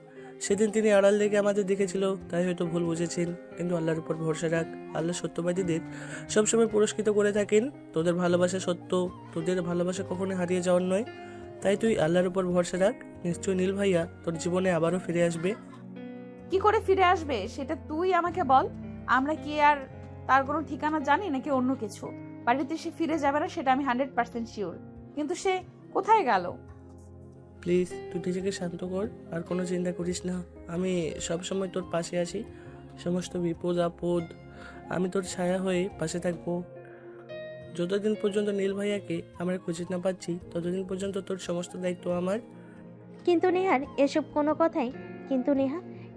সেদিন তিনি আড়াল থেকে আমাদের দেখেছিল, তাই হয়তো ভুল বুঝেছেন। কিন্তু আল্লাহর উপর ভরসা রাখ, আল্লাহ সত্যবাদীদের সবসময় পুরস্কৃত করে থাকেন। তোদের ভালোবাসা সত্য, তোদের ভালোবাসা কখনো হারিয়ে যাওয়ার নয়। তাই তুই আল্লাহর উপর ভরসা রাখ, নিশ্চয়ই নীল ভাইয়া তোর জীবনে আবারও ফিরে আসবে। কি করে ফিরে আসবে সেটা তুই আমাকে বল। আমরা কি আর তার কোনো ঠিকানা জানি নাকি অন্য কিছু? বাড়িতে সে ফিরে যাবে না সেটা আমি 100% শিওর, কিন্তু সে কোথায় গেল? প্লিজ তুই নিজেকে শান্ত কর, আর কোনো চিন্তা করিস না। আমি সব সময় তোর পাশে আছি, সমস্ত বিপদ আপদ আমি তোর ছায়া হয়ে পাশে থাকবো। যতদিন পর্যন্ত নীল ভাইয়াকে আমরা খুঁজে না পাচ্ছি ততদিন পর্যন্ত তোর সমস্ত দায়িত্ব আমার। কিন্তু নেহা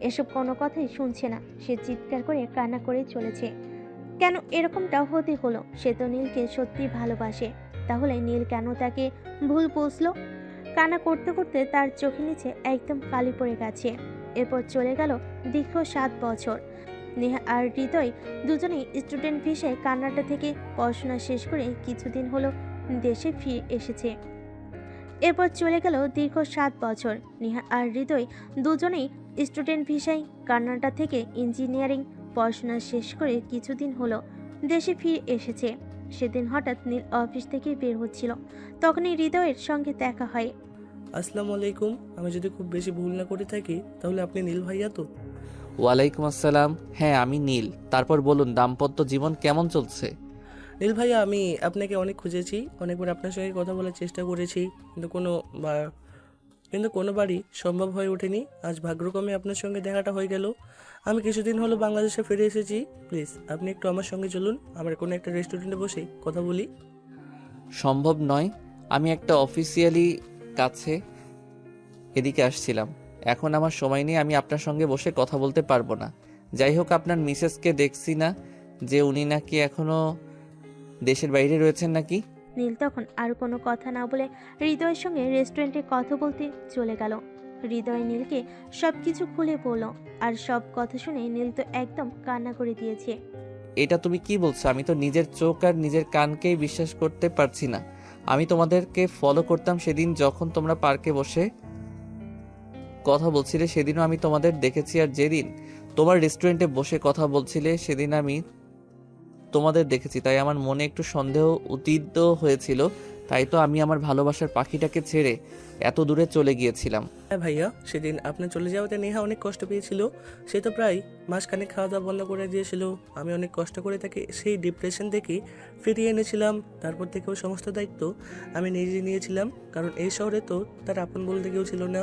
এসব কোনো কথাই শুনছে না। সে চিৎকার করে কান্না করে চলেছে। কেন এরকমটা হতে হলো? সে তো নীলকে সত্যি ভালোবাসে, তাহলে নীল কেন তাকে ভুল বুঝলো? কান্না করতে করতে তার চোখের নিচে একদম কালি পড়ে গেছে। এরপর চলে গেল দীর্ঘ 7 বছর। নেহা আর হৃদয় দুজনেই স্টুডেন্ট ভিসায় কানাডা থেকে পড়াশোনা শেষ করে কিছুদিন হলো দেশে ফিরে এসেছে। এরপর চলে গেল দীর্ঘ 7 বছর। নেহা আর হৃদয় দুজনেই স্টুডেন্ট ভিসায় কানাডা থেকে ইঞ্জিনিয়ারিং পড়াশোনা শেষ করে কিছুদিন হলো দেশে ফিরে এসেছে। সেদিন হঠাৎ নীল অফিস থেকে বের হচ্ছিল, তখনই হৃদয়ের সঙ্গে দেখা হয়। আসসালামু আলাইকুম, আমি যদি খুব বেশি ভুল না করে থাকি তাহলে আপনি নীল ভাইয়া তো? ওয়ালাইকুম আসসালাম, হ্যাঁ আমি নীল। তারপর বলুন, দাম্পত্য জীবন কেমন চলছে? নীল ভাইয়া, আমি আপনাকে অনেক খুঁজেছি, অনেকবার আপনার সঙ্গে কথা বলার চেষ্টা করেছি, কিন্তু কোনোবারই সম্ভব হয়ে ওঠেনি। আজ ভাগ্যক্রমে আপনার সঙ্গে দেখাটা হয়ে গেল। আমি কিছুদিন হলো বাংলাদেশে ফিরে এসেছি। প্লিজ আপনি একটু আমার সঙ্গে চলুন, আমরা কোনো একটা রেস্টুরেন্টে বসে কথা বলি। সম্ভব নয়, আমি একটা অফিসিয়ালি কাছে এদিকে আসছিলাম। এখন আমার সময় নেই, আমি আপনার সঙ্গে বসে কথা বলতে পারবো না। যাই হোক, আপনার মিসেসকে দেখছি না যে উনি নাকি এখনো দেশের বাইরে রয়েছেন নাকি? নীল তখন আর কোনো কথা না বলে হৃদয়ের সঙ্গে রেস্টুরেন্টে কথা বলতে চলে গেল। হৃদয় নীলকে সবকিছু খুলে বলল, আর সব কথা শুনে নীল তো একদম কান্না করে দিয়েছে। এটা তুমি কি বলছো? আমি তো নিজের চোখ আর নিজের কানকেই বিশ্বাস করতে পারছি না। আমি তোমাদেরকে ফলো করতাম সেদিন যখন তোমরা পার্কে বসে কথা বলছিলে, সেদিনও আমি তোমাদের দেখেছি। আর যেদিন তোমার রেস্টুরেন্টে বসে কথা বলছিলে সেদিন আমি তোমাদের দেখেছি। তাই আমার মনে একটু সন্দেহ উত্থিত হয়েছিল। তাই তো আমি আমার ভালোবাসার পাখিটাকে ছেড়ে এত দূরে চলে গিয়েছিলাম। হ্যাঁ ভাইয়া, সেদিন আপনার চলে যাওয়াতে নেহা অনেক কষ্ট পেয়েছিল। সে তো প্রায় মাসখানেক খাওয়া দাওয়া বন্ধ করে দিয়েছিল। আমি অনেক কষ্ট করে তাকে সেই ডিপ্রেশন থেকে ফিরিয়ে এনেছিলাম। তারপর থেকেও সমস্ত দায়িত্ব আমি নিজে নিয়েছিলাম, কারণ এই শহরে তো তার আপন বলতে কেউ ছিল না।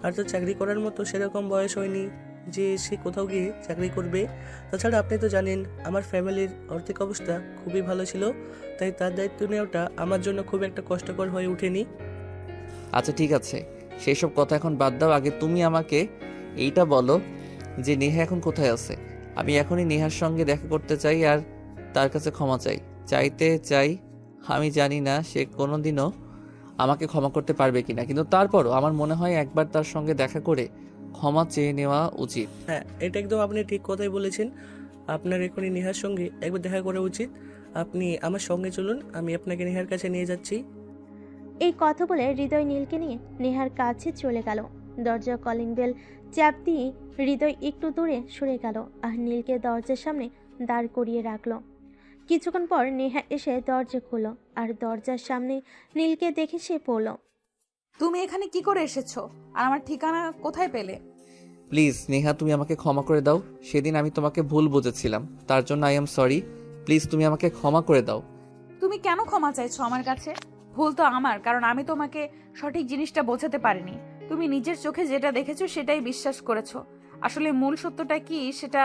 আর তো চাকরি করার মতো সেরকম বয়স হয়নি যে সে কোথাও গিয়ে চাকরি করবে। তাছাড়া আপনি তো জানেন আমার ফ্যামিলির আর্থিক অবস্থা খুবই ভালো ছিল, তাই তার দায়িত্ব নেওয়াটা আমার জন্য খুব একটা কষ্টকর হয়ে ওঠেনি। আচ্ছা ঠিক আছে, সেই সব কথা এখন বাদ দাও। আগে তুমি আমাকে এইটা বলো যে নেহা এখন কোথায় আছে? আমি এখনই নেহার সঙ্গে দেখা করতে চাই আর তার কাছে ক্ষমা চাই। আমি জানি না সে কোনোদিনও আমাকে ক্ষমা করতে পারবে কিনা, কিন্তু তারপরও আমার মনে হয় একবার তার সঙ্গে দেখা করে ক্ষমা চেয়ে নেওয়া উচিত। হ্যাঁ, এটা একদম আপনি ঠিক কথাই বলেছেন। আপনার এখনই নেহার সঙ্গে একবার দেখা করা উচিত। আপনি আমার সঙ্গে চলুন, আমি আপনাকে নেহার কাছে নিয়ে যাচ্ছি। এই কথা বলে হৃদয় নীলকে নিয়ে নেহার কাছে চলে গেল। দরজা কলিং বেল চাপ দিয়ে হৃদয় একটু দূরে সরে গেল আর নীলকে দরজার সামনে দাঁড় করিয়ে রাখলো। কিছুক্ষণ পর নেহা এসে দরজা খুলল আর দরজার সামনে নীলকে দেখে সে পড়ল। তুমি এখানে কি করে এসেছো আর আমার ঠিকানা কোথায় পেলে? প্লিজ নেহা, তুমি আমাকে ক্ষমা করে দাও। সেদিন আমি তোমাকে ভুল বুঝেছিলাম, তার জন্য আই এম সরি। প্লিজ তুমি আমাকে ক্ষমা করে দাও। তুমি কেন ক্ষমা চাইছো আমার কাছে? ভুল তো আমার, কারণ আমি তোমাকে সঠিক জিনিসটা বোঝাতে পারিনি। তুমি নিজের চোখে যেটা দেখেছো সেটাই বিশ্বাস করেছো। আসলে মূল সত্যটা কি সেটা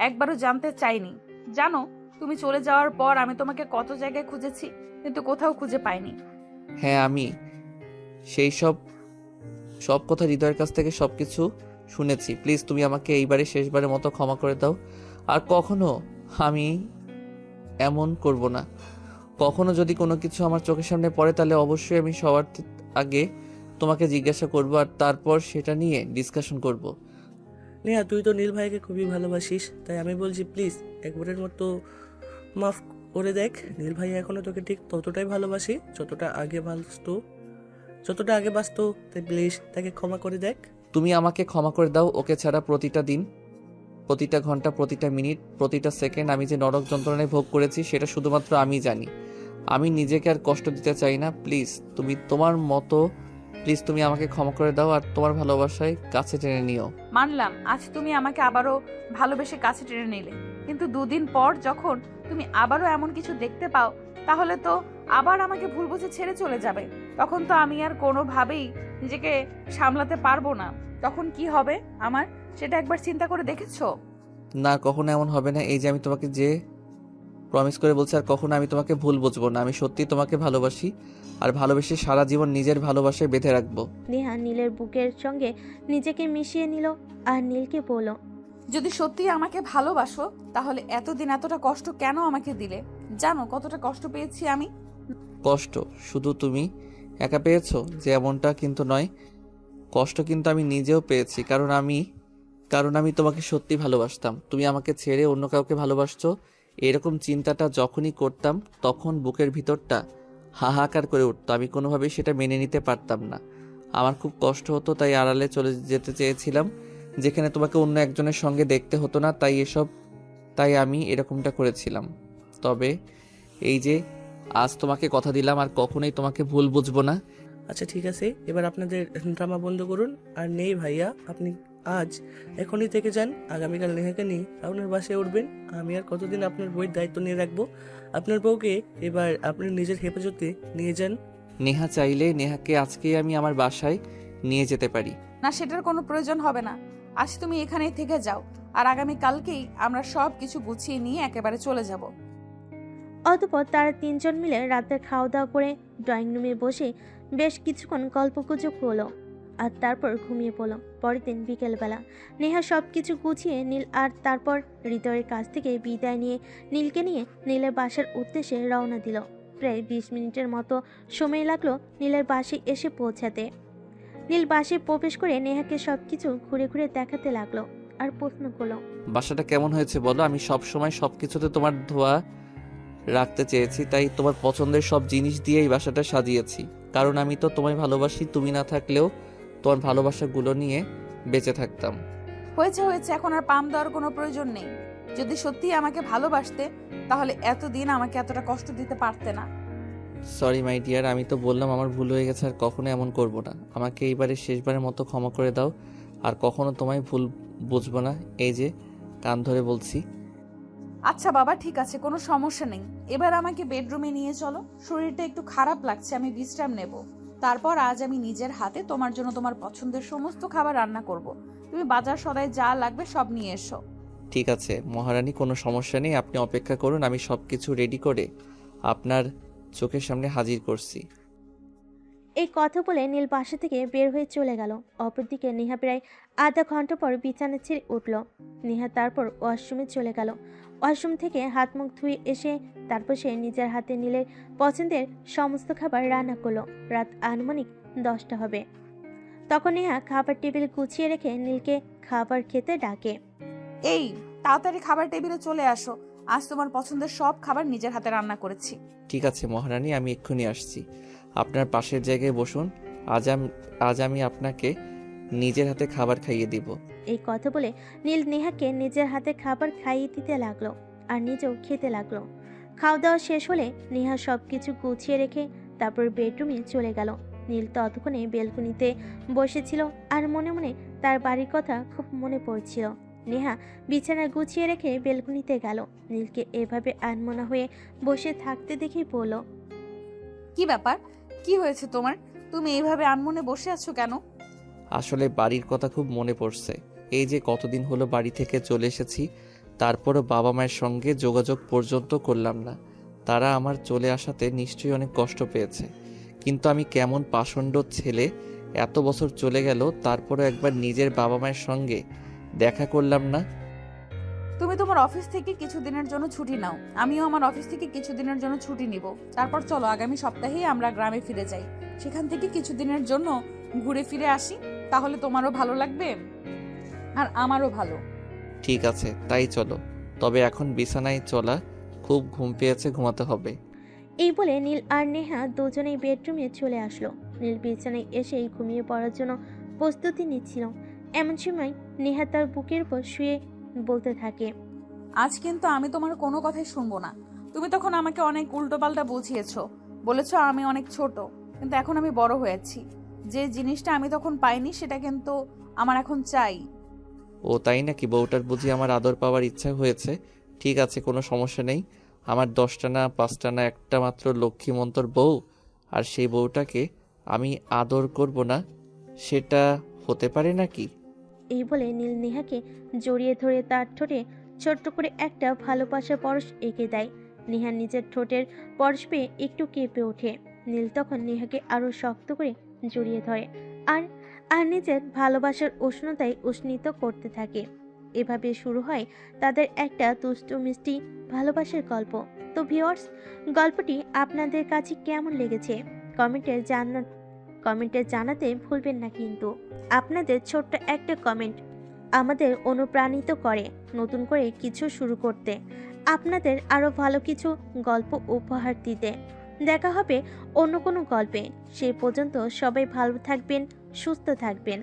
একবারও জানতে চাইনি। জানো, তুমি চলে যাওয়ার পর আমি তোমাকে কত জায়গায় খুঁজেছি, কিন্তু কোথাও খুঁজে পাইনি। হ্যাঁ, আমি সেই সব কথা হৃদয়ের কাছ থেকে সবকিছু শুনেছি। প্লিজ তুমি আমাকে এইবারে শেষবারের মতো ক্ষমা করে দাও। আর কখনো আমি এমন করব না। কখনো যদি কোনো কিছু আমার চোখের সামনে পড়ে তাহলে অবশ্যই আমি সবার আগে তোমাকে জিজ্ঞাসা করব আর তারপর সেটা নিয়ে ডিসকাশন করব। নেহা, তুই তো নীল ভাইকে খুবই ভালোবাসিস, তাই আমি বলছি প্লিজ একবারের মতো মাফ করে দেখ। নীল ভাই এখনো তোকে ঠিক ততটাই ভালোবাসি যতটা আগে বাসতো, তাই প্লিজ তাকে ক্ষমা করে দেখ। তুমি আমাকে ক্ষমা করে দাও। ওকে ছাড়া প্রতিটা দিন, প্রতিটা ঘন্টা, প্রতিটা মিনিট, প্রতিটা সেকেন্ড আমি যে নরক যন্ত্রণায় ভোগ করেছি সেটা শুধুমাত্র আমি জানি। আমি নিজেকে আর কষ্ট দিতে চাই না। প্লিজ তুমি তোমার মতো, প্লিজ তুমি আমাকে ক্ষমা করে দাও আর তোমার ভালোবাসায় কাছে টেনে নিও। মানলাম আজ তুমি আমাকে আবারও ভালোবেসে কাছে টেনে নিলে, কিন্তু 2 দিন পর যখন তুমি আবারও এমন কিছু দেখতে পাও তাহলে তো আবার আমাকে ভুল বুঝে ছেড়ে চলে যাবে। তখন তো আমি আর কোনোভাবেই নিজেকে সামলাতে পারবো না। তখন কি হবে আমার, সেটা একবার চিন্তা করে দেখেছো? না, কখনো এমন হবে না। এই যে আমি তোমাকে যে প্রমিস করে বলছি, আর কখনো আমি তোমাকে ভুল বুঝবো না। আমি সত্যি তোমাকে ভালোবাসি আর ভালোবেসে সারা জীবন নিজের ভালোবাসায় বেঁধে রাখবো। নেহা নীলের বুকের সঙ্গে নিজেকে মিশিয়ে নিল আর নীলকে বলল, যদি সত্যি আমাকে ভালোবাসো তাহলে এতদিন এতটা কষ্ট কেন আমাকে দিলে? জানো কতটা কষ্ট পেয়েছি আমি? কষ্ট শুধু তুমি একা পেয়েছো যে এমনটা কিন্তু নয়। কষ্ট কিন্তু আমি নিজেও পেয়েছি, কারণ আমি তোমাকে সত্যি ভালোবাসতাম। তুমি আমাকে ছেড়ে অন্য কাউকে ভালোবাসছো এরকম চিন্তাটা যখনই করতাম তখন বুকের ভিতরটা হাহাকার করে উঠতো। আমি কোনোভাবেই সেটা মেনে নিতে পারতাম না। আমার খুব কষ্ট হতো, তাই আড়ালে চলে যেতে চেয়েছিলাম, যেখানে তোমাকে অন্য একজনের সঙ্গে দেখতে হতো না। তাই আমি এরকমটা করেছিলাম। তবে এই যে আজ তোমাকে কথা দিলাম আর কখনোই তোমাকে ভুল বুঝবো না। আচ্ছা ঠিক আছে, এবার আপনাদের ড্রামা বন্ধ করুন। আর নেই ভাইয়া, আপনি আজ এখনই থেকে যান। আগামীকাল নেহাকে নিয়ে আপনার বাসায় উঠবেন। আমি আর কতদিন আপনার বইয়ের দায়িত্ব নিয়ে রাখবো? আপনার বউকে এবার আপনি নিজের হেফাজতে নিয়ে যান। নেহা চাইলে নেহাকে আজকেই আমি আমার বাসায় নিয়ে যেতে পারি। না, সেটার কোনো প্রয়োজন হবে না। আজ তুমি এখানেই থেকে যাও, আর আগামী কালকেই আমরা সব কিছু গুছিয়ে নিয়ে একেবারে চলে যাব। অতঃপর তারা 3 জন মিলে রাতে খাওয়া দাওয়া করে ড্রয়িং রুমে বসে বেশ কিছুক্ষণ গল্পগুজব হলো আর তারপর ঘুমিয়ে পড়লো। পরের দিন বিকেলবেলা নেহা সব কিছু গুছিয়ে নীল আর তারপর হৃদয়ের কাছ থেকে বিদায় নিয়ে নীলকে নিয়ে নীলের বাসার উদ্দেশ্যে রওনা দিল। প্রায় 20 মিনিটের মতো সময় লাগলো নীলের বাসে এসে পৌঁছাতে। নীল বাসে প্রবেশ করে নেহাকে সবকিছু ঘুরে ঘুরে দেখাতে লাগলো আর প্রশ্ন করলো, বাসাটা কেমন হয়েছে বলো? আমি সব সময় সবকিছুতে তোমার ধোয়া রাখতে চেয়েছি, তাই তোমার পছন্দের সব জিনিস দিয়ে এই বাসাটা সাজিয়েছি। কারণ আমি তো তোমায় ভালোবাসি। তুমি না থাকলেও তোমার ভালোবাসাগুলো নিয়ে বেঁচে থাকতাম। হয়েছে, এখন আর পাম দেওয়ার কোনো প্রয়োজন নেই। যদি সত্যি আমাকে ভালোবাসতে তাহলে এতদিন আমাকে এতটা কষ্ট দিতে পারতে না। সরি মাই ডিয়ার, আমি তো বললাম আমার ভুল হয়ে গেছে, আর কখনো এমন করব না। আমাকে এইবারে শেষবারের মতো ক্ষমা করে দাও, আর কখনো তোমায় ভুল বুঝবো না। এই যে কান ধরে বলছি। আচ্ছা বাবা, ঠিক আছে, কোনো সমস্যা নেই। এবার আমাকে বেডরুমে নিয়ে চলো। শরীরটা একটু খারাপ লাগছে, আমি বিশ্রাম নেব। তারপর আজ আমি নিজের হাতে তোমার জন্য তোমার পছন্দের সমস্ত খাবার রান্না করব। তুমি বাজার সদাই যা লাগবে সব নিয়ে এসো। ঠিক আছে মহারানী, কোনো সমস্যা নেই। আপনি অপেক্ষা করুন, আমি সব কিছু রেডি করে আপনার চোখের সামনে হাজির করছি। এই কথা বলে নীল বাসা থেকে বের হয়ে চলে গেল। অপরদিকে নেহা প্রায় আধা ঘন্টা পর বিছানা ছেড়ে উঠল। নেহা তারপর ওয়াশরুমে চলে গেল। ওয়াশরুম থেকে হাত মুখ ধুয়ে এসে তারপর সে নিজের হাতে নীলের পছন্দের সমস্ত খাবার রান্না করলো। রাত আনুমানিক 10টা হবে। তখন নেহা খাবার টেবিল গুছিয়ে রেখে নীলকে খাবার খেতে ডাকে। এই তাড়াতাড়ি খাবার টেবিলে চলে আসো, আজ তোমার পছন্দের সব খাবার নিজের হাতে রান্না করেছি। ঠিক আছে মহারানী, আমি এক্ষুনি আসছি। আপনার পাশের জায়গায় বসুন। আজ আমি আপনাকে নিজের হাতে খাবার খাইয়ে দিব। এই কথা বলে নীল নেহাকে নিজের হাতে খাবার খাইয়ে দিতে লাগলো আর নিজেও খেতে লাগলো। খাওয়া দাওয়া শেষ হলে নেহা সবকিছু গুছিয়ে রেখে তারপর বেডরুমে চলে গেল। নীল ততক্ষণে বেলকনিতে বসেছিল আর মনে মনে তার বাড়ির কথা খুব মনে পড়ছিল। নেহা বিছানা গুছিয়ে রেখে বেলকনিতে গেল। নীলকে এভাবে আনমনা হয়ে বসে থাকতে দেখেই বলল, কি ব্যাপার, কি হয়েছে তোমার? তুমি এইভাবে আনমনে বসে আছো কেন? আসলে বাড়ির কথা খুব মনে পড়ছে। এই যে কতদিন হলো বাড়ি থেকে চলে এসেছি, তারপরও বাবা মায়ের সঙ্গে যোগাযোগ পর্যন্ত করলাম না। তারা আমার চলে আসাতে নিশ্চয়ই অনেক কষ্ট পেয়েছে। কিন্তু আমি কেমন পাষণ্ড ছেলে, এত বছর চলে গেল তারপরও একবার নিজের বাবা মায়ের সঙ্গে দেখা করলাম না। তুমি তোমার অফিস থেকে কিছুদিনের জন্য ছুটি নাও, আমিও আমার অফিস থেকে কিছুদিনের জন্য ছুটি নিব। তারপর চলো আগামী সপ্তাহেই আমরা গ্রামে ফিরে যাই, সেখান থেকে কিছুদিনের জন্য ঘুরে ফিরে আসি। তাহলে তোমারও ভালো লাগবে আর আমারও ভালো। ঠিক আছে, তাই চলো। তবে এখন বিছানায় চলা, খুব ঘুম পেয়েছে, ঘুমাতে হবে। এই বলে নীল আর নেহা দুজনেই বেডরুমে চলে আসলো। নীল বিছানায় এসেই ঘুমিয়ে পড়ার জন্য প্রস্তুতি নিচ্ছিল। এমন সময় নেহা তার বুকের উপর শুয়ে বলতে থাকে, আজ কিন্তু আমি তোমার কোনো কথাই শুনবো না। তুমি তখন আমাকে অনেক উল্টোপাল্টা বুঝিয়েছো, বলেছো আমি অনেক ছোট, কিন্তু এখন আমি বড় হয়েছি। যে জিনিসটা আমি তখন পাইনি সেটা কিন্তু আমার এখন চাই। ও তাই নাকি? বউটার বুঝি আমার আদর পাওয়ার ইচ্ছা হয়েছে? ঠিক আছে, কোনো সমস্যা নেই। আমার 10টা না 5টা না একটা মাত্র লক্ষ্মীমন্তর বউ, আর সেই বউটাকে আমি আদর করব না, সেটা হতে পারে নাকি? এই বলে নীল নেহাকে জড়িয়ে ধরে তার ঠোঁটে ছোট্ট করে একটা ভালোবাসার পরশ এঁকে দেয়। নেহা নিজের ঠোঁটের পরশ পেয়ে একটু কেঁপে ওঠে। নীল তখন নেহাকে আরো শক্ত করে জড়িয়ে ধরে আর আর নিজের ভালোবাসার উষ্ণতায় উষ্ণিত করতে থাকে। এভাবে শুরু হয় তাদের একটা দুষ্টু মিষ্টি ভালোবাসার গল্প। তো ভিউয়ার্স, গল্পটি আপনাদের কাছে কেমন লেগেছে কমেন্টে জানাতে ভুলবেন না। কিন্তু আপনাদের ছোট্ট একটা কমেন্ট আমাদের অনুপ্রাণিত করে নতুন করে কিছু শুরু করতে, আপনাদের আরো ভালো কিছু গল্প উপহার দিতে। দেখা হবে অন্য কোনো গল্পে। সেই পর্যন্ত সবাই ভালো থাকবেন, সুস্থ থাকবেন।